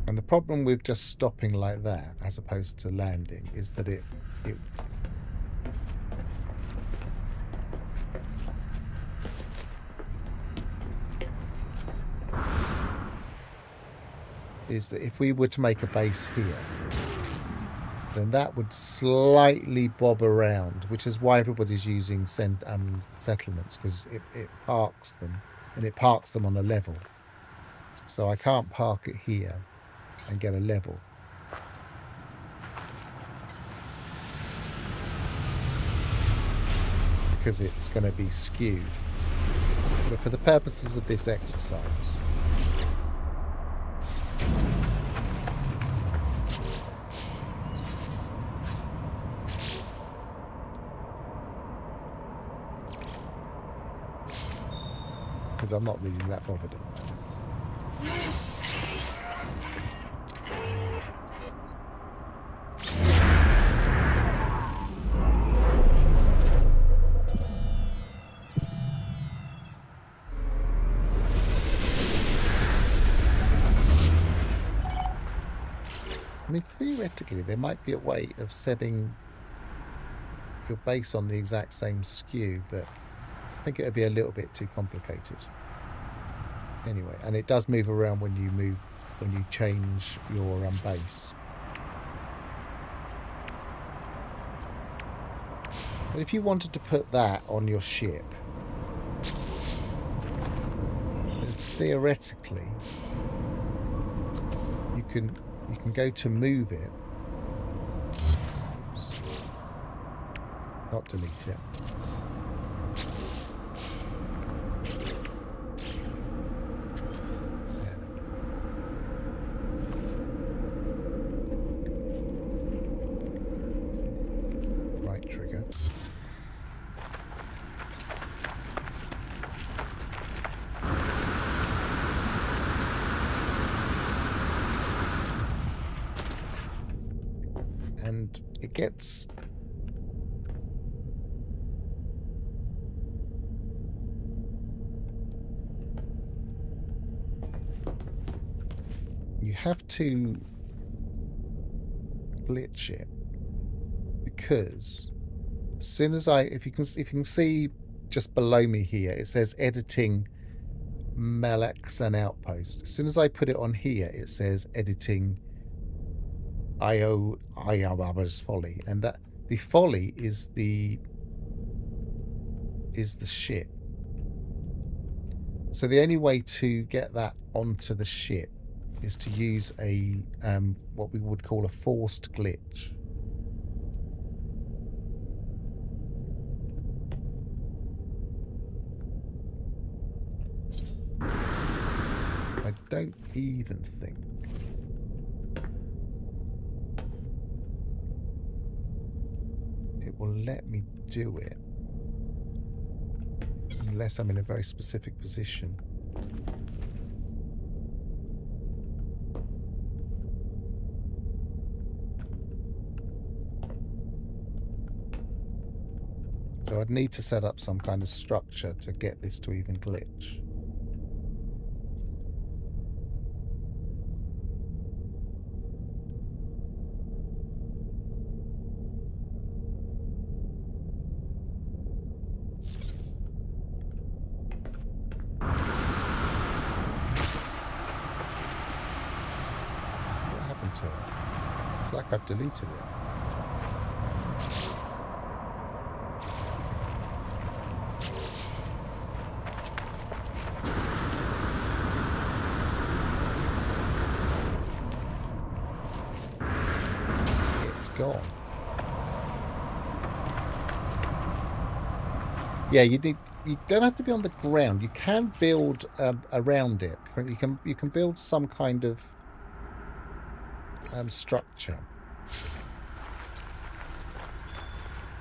And the problem with just stopping like that, as opposed to landing, is that it is that if we were to make a base here, then that would slightly bob around, which is why everybody's using settlements, because it parks them, and it parks them on a level. So I can't park it here and get a level. Because it's going to be skewed. But for the purposes of this exercise, because I'm not really that bothered at the moment. I mean, theoretically, there might be a way of setting your base on the exact same skew, but I think it would be a little bit too complicated. Anyway, and it does move around when you change your base. But if you wanted to put that on your ship, theoretically, you can go to move it. Oops. Not delete it. Right trigger. And it gets you have to glitch it, because as soon as if you can see just below me here, it says editing Malaxan Outpost. As soon as I put it on here, it says editing Ayababa's Folly, and that the Folly is the ship. So the only way to get that onto the ship is to use a what we would call a forced glitch. I don't even think it will let me do it unless I'm in a very specific position. So I'd need to set up some kind of structure to get this to even glitch. What happened to it? It's like I've deleted it. Gone. Yeah, you don't have to be on the ground. You can build around it. You can build some kind of structure.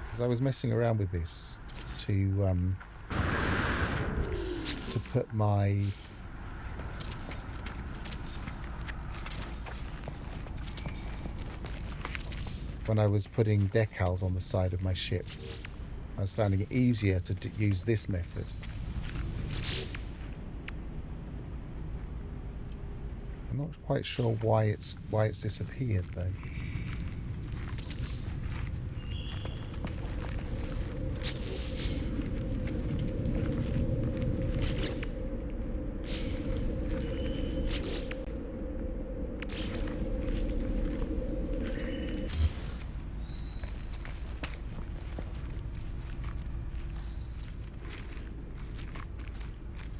Because I was messing around with this to put my when I was putting decals on the side of my ship, I was finding it easier to use this method. I'm not quite sure why it's disappeared though.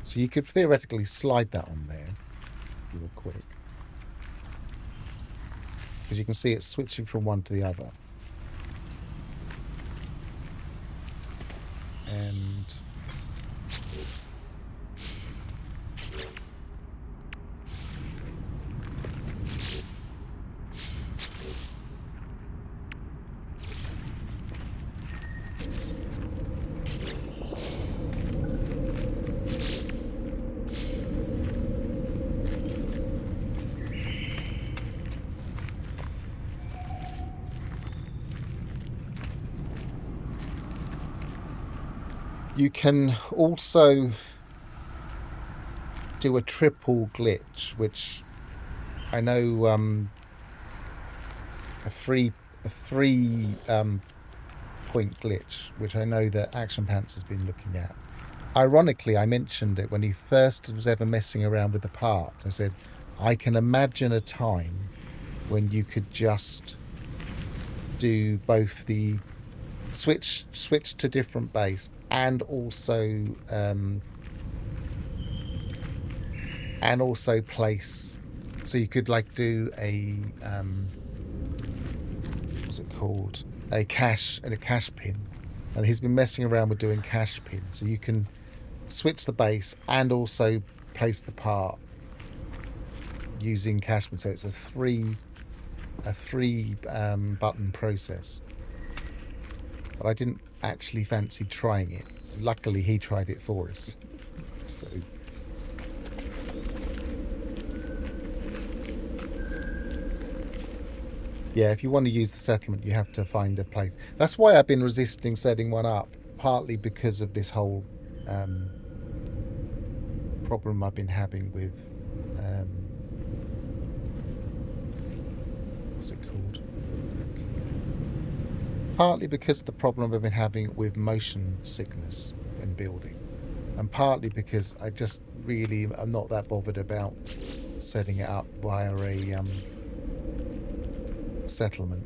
So you could theoretically slide that on there real quick. Because you can see it's switching from one to the other. And you can also do a triple glitch, which I know a three point glitch, which I know that Action Pants has been looking at. Ironically, I mentioned it when he first was ever messing around with the part. I said, I can imagine a time when you could just do both the switch to different base, and also place. So you could like do a what's it called? A cache pin. And he's been messing around with doing cache pins. So you can switch the base and also place the part using cache pin. So it's a three button process. But I didn't actually fancy trying it. Luckily he tried it for us. So yeah, if you want to use the settlement, you have to find a place. That's why I've been resisting setting one up, partly because of this whole problem I've been having with what's it called? Partly because of the problem I've been having with motion sickness in building, and partly because I just really am not that bothered about setting it up via a settlement.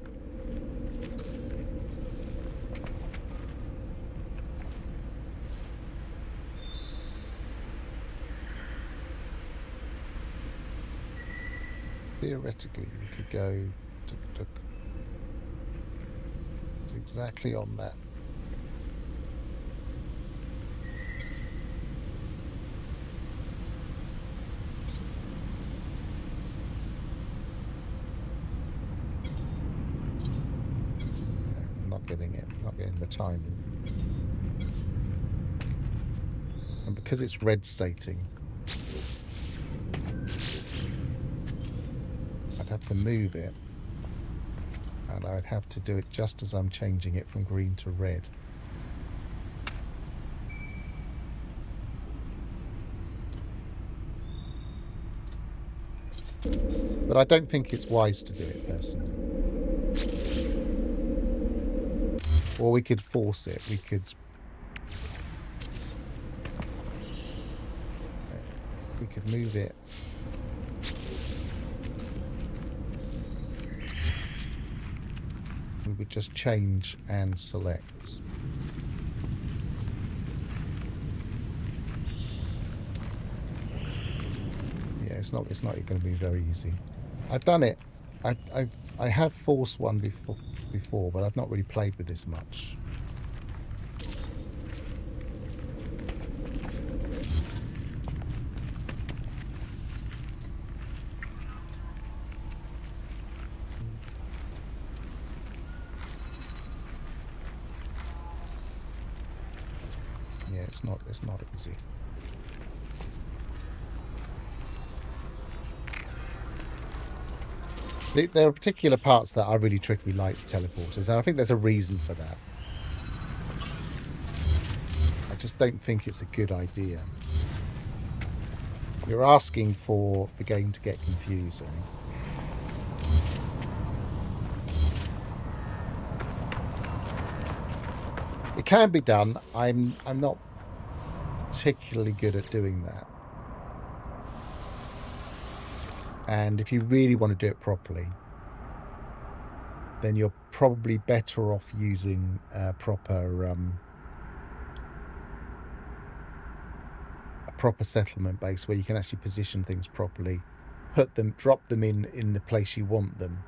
Theoretically, we could go to it's exactly on that. Not getting the timing. And because it's red stating, I'd have to move it, and I'd have to do it just as I'm changing it from green to red. But I don't think it's wise to do it personally. Or we could force it. We could move it. We would just change and select. Yeah, it's not going to be very easy. I've done it. I have forced one before, but I've not really played with this much. Yeah, it's not easy. There are particular parts that are really tricky, like teleporters, and I think there's a reason for that. I just don't think it's a good idea. You're asking for the game to get confusing. It can be done. I'm not particularly good at doing that. And if you really want to do it properly, then you're probably better off using a proper settlement base where you can actually position things properly, drop them in the place you want them,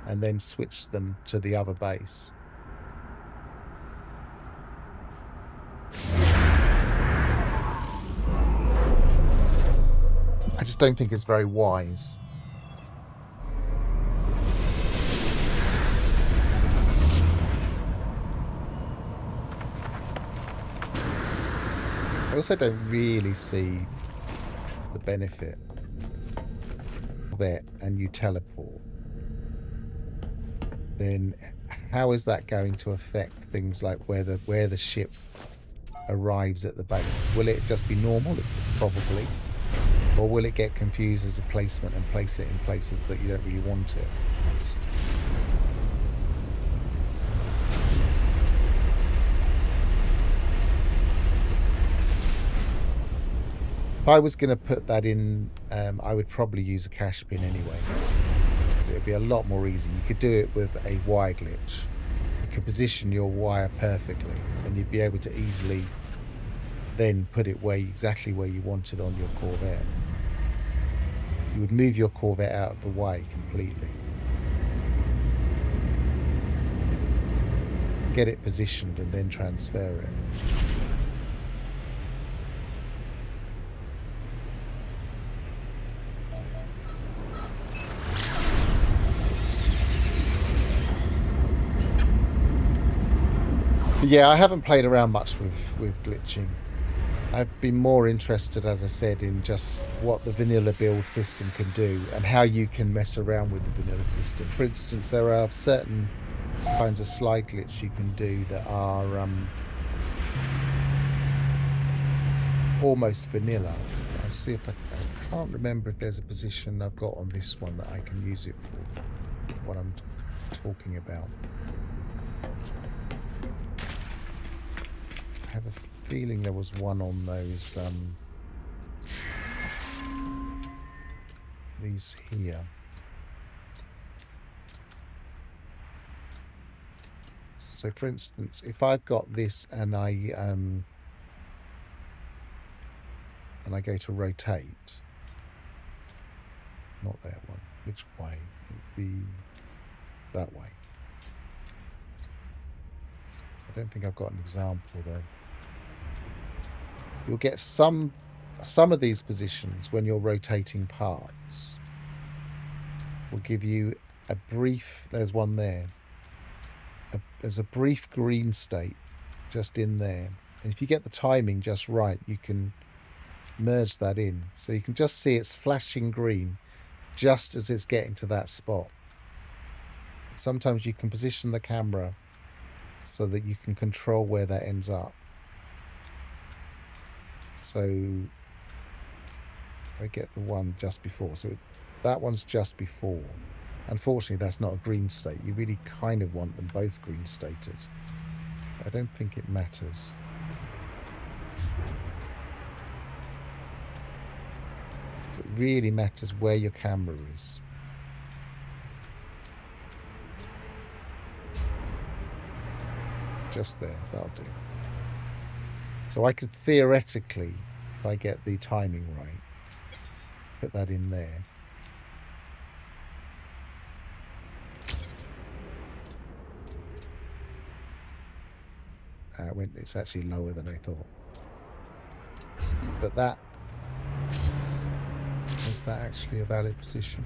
and then switch them to the other base. I just don't think it's very wise. I also don't really see the benefit of it, and you teleport. Then how is that going to affect things like where the ship arrives at the base? Will it just be normal? Probably. Or will it get confused as a placement and place it in places that you don't really want it? If I was going to put that in, I would probably use a cache pin anyway, because it would be a lot more easy. You could do it with a wire glitch. You could position your wire perfectly, and you'd be able to easily then put it exactly where you want it on your Corvette. You would move your Corvette out of the way completely. Get it positioned and then transfer it. But yeah, I haven't played around much with glitching. I've been more interested, as I said, in just what the vanilla build system can do and how you can mess around with the vanilla system. For instance, there are certain kinds of slide glitch you can do that are almost vanilla. I'll see if I can't remember if there's a position I've got on this one that I can use it for what I'm talking about. I have a feeling there was one on those these here. So for instance, if I've got this and I go to rotate, not that one, which way? It would be that way. I don't think I've got an example though. You'll get some of these positions when you're rotating parts will give you a brief, there's one there, there's a brief green state just in there, and if you get the timing just right you can merge that in, so you can just see it's flashing green just as it's getting to that spot. Sometimes you can position the camera so that you can control where that ends up. So I get the one just before, so that one's just before. Unfortunately, that's not a green state. You really kind of want them both green stated. I don't think it matters. So it really matters where your camera is. Just there, that'll do. So I could theoretically, if I get the timing right, put that in there. It's actually lower than I thought. But that, is that actually a valid position?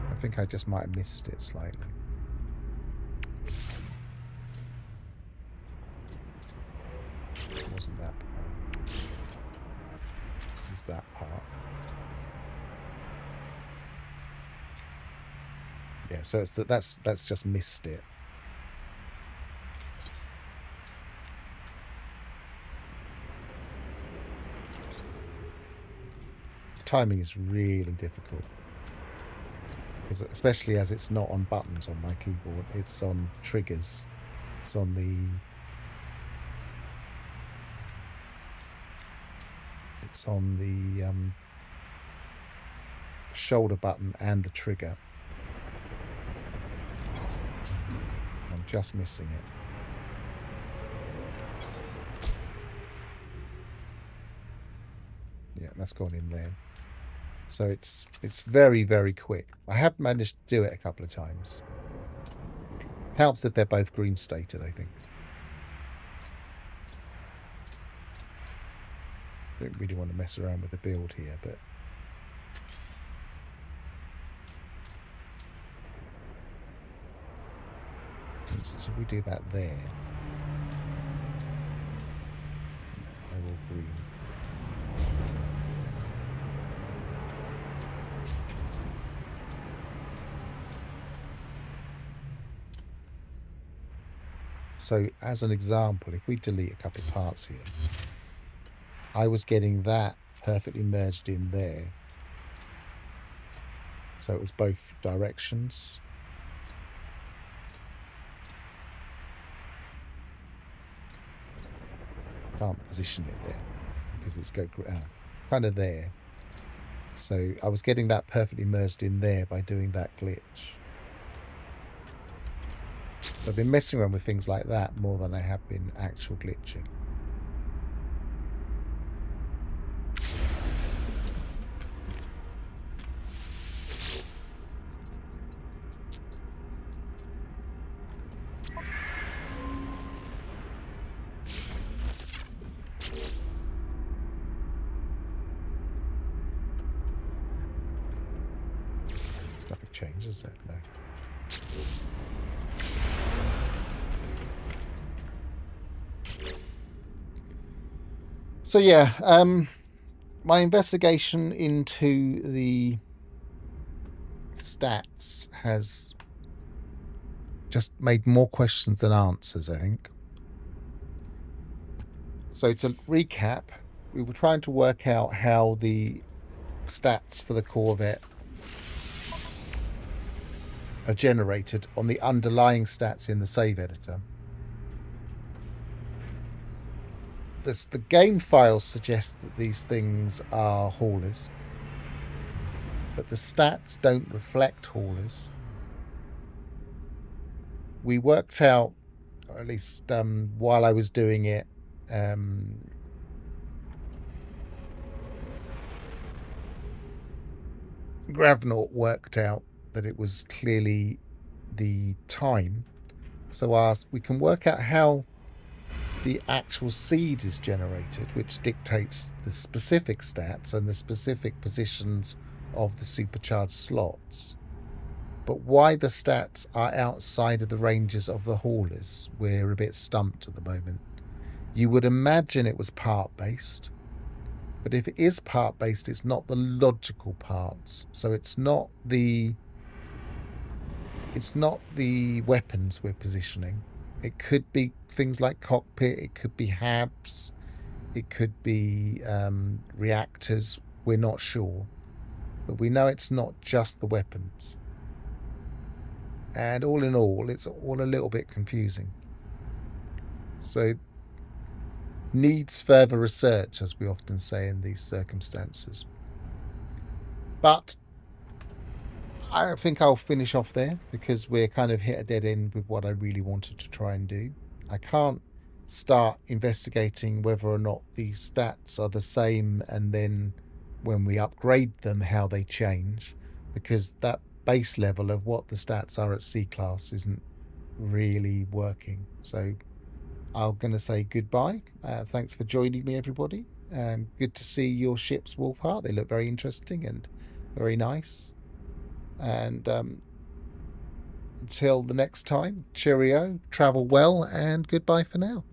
I think I just might have missed it slightly. It wasn't that part. It's that part. Yeah, so it's that's just missed it. Timing is really difficult, because especially as it's not on buttons on my keyboard, it's on triggers. It's on the shoulder button and the trigger. I'm just missing it. Yeah, that's gone in there. So it's very, very quick. I have managed to do it a couple of times. Helps if they're both green stated, I think. Don't really want to mess around with the build here, but so we do that there. They're all green. So as an example, if we delete a couple of parts here, I was getting that perfectly merged in there. So it was both directions. I can't position it there because it's kind of there. So I was getting that perfectly merged in there by doing that glitch. So I've been messing around with things like that more than I have been actual glitching. Nothing changes that, no. So yeah, my investigation into the stats has just made more questions than answers, I think. So to recap, we were trying to work out how the stats for the Corvette are generated on the underlying stats in the save editor. The game files suggest that these things are haulers, but the stats don't reflect haulers. We worked out, or at least while I was doing it, Gravnaut worked out that it was clearly the time. So we can work out how the actual seed is generated, which dictates the specific stats and the specific positions of the supercharged slots. But why the stats are outside of the ranges of the haulers, we're a bit stumped at the moment. You would imagine it was part-based, but if it is part-based, it's not the logical parts. So it's not the weapons we're positioning. It could be things like cockpit, it could be habs, it could be reactors. We're not sure, but we know it's not just the weapons. And all in all, it's all a little bit confusing. So needs further research, as we often say in these circumstances. But I think I'll finish off there because we're kind of hit a dead end with what I really wanted to try and do. I can't start investigating whether or not the stats are the same and then when we upgrade them how they change, because that base level of what the stats are at C-class isn't really working. So I'm going to say goodbye. Thanks for joining me, everybody. Good to see your ships, Wolfheart. They look very interesting and very nice. And until the next time, cheerio, travel well, and goodbye for now.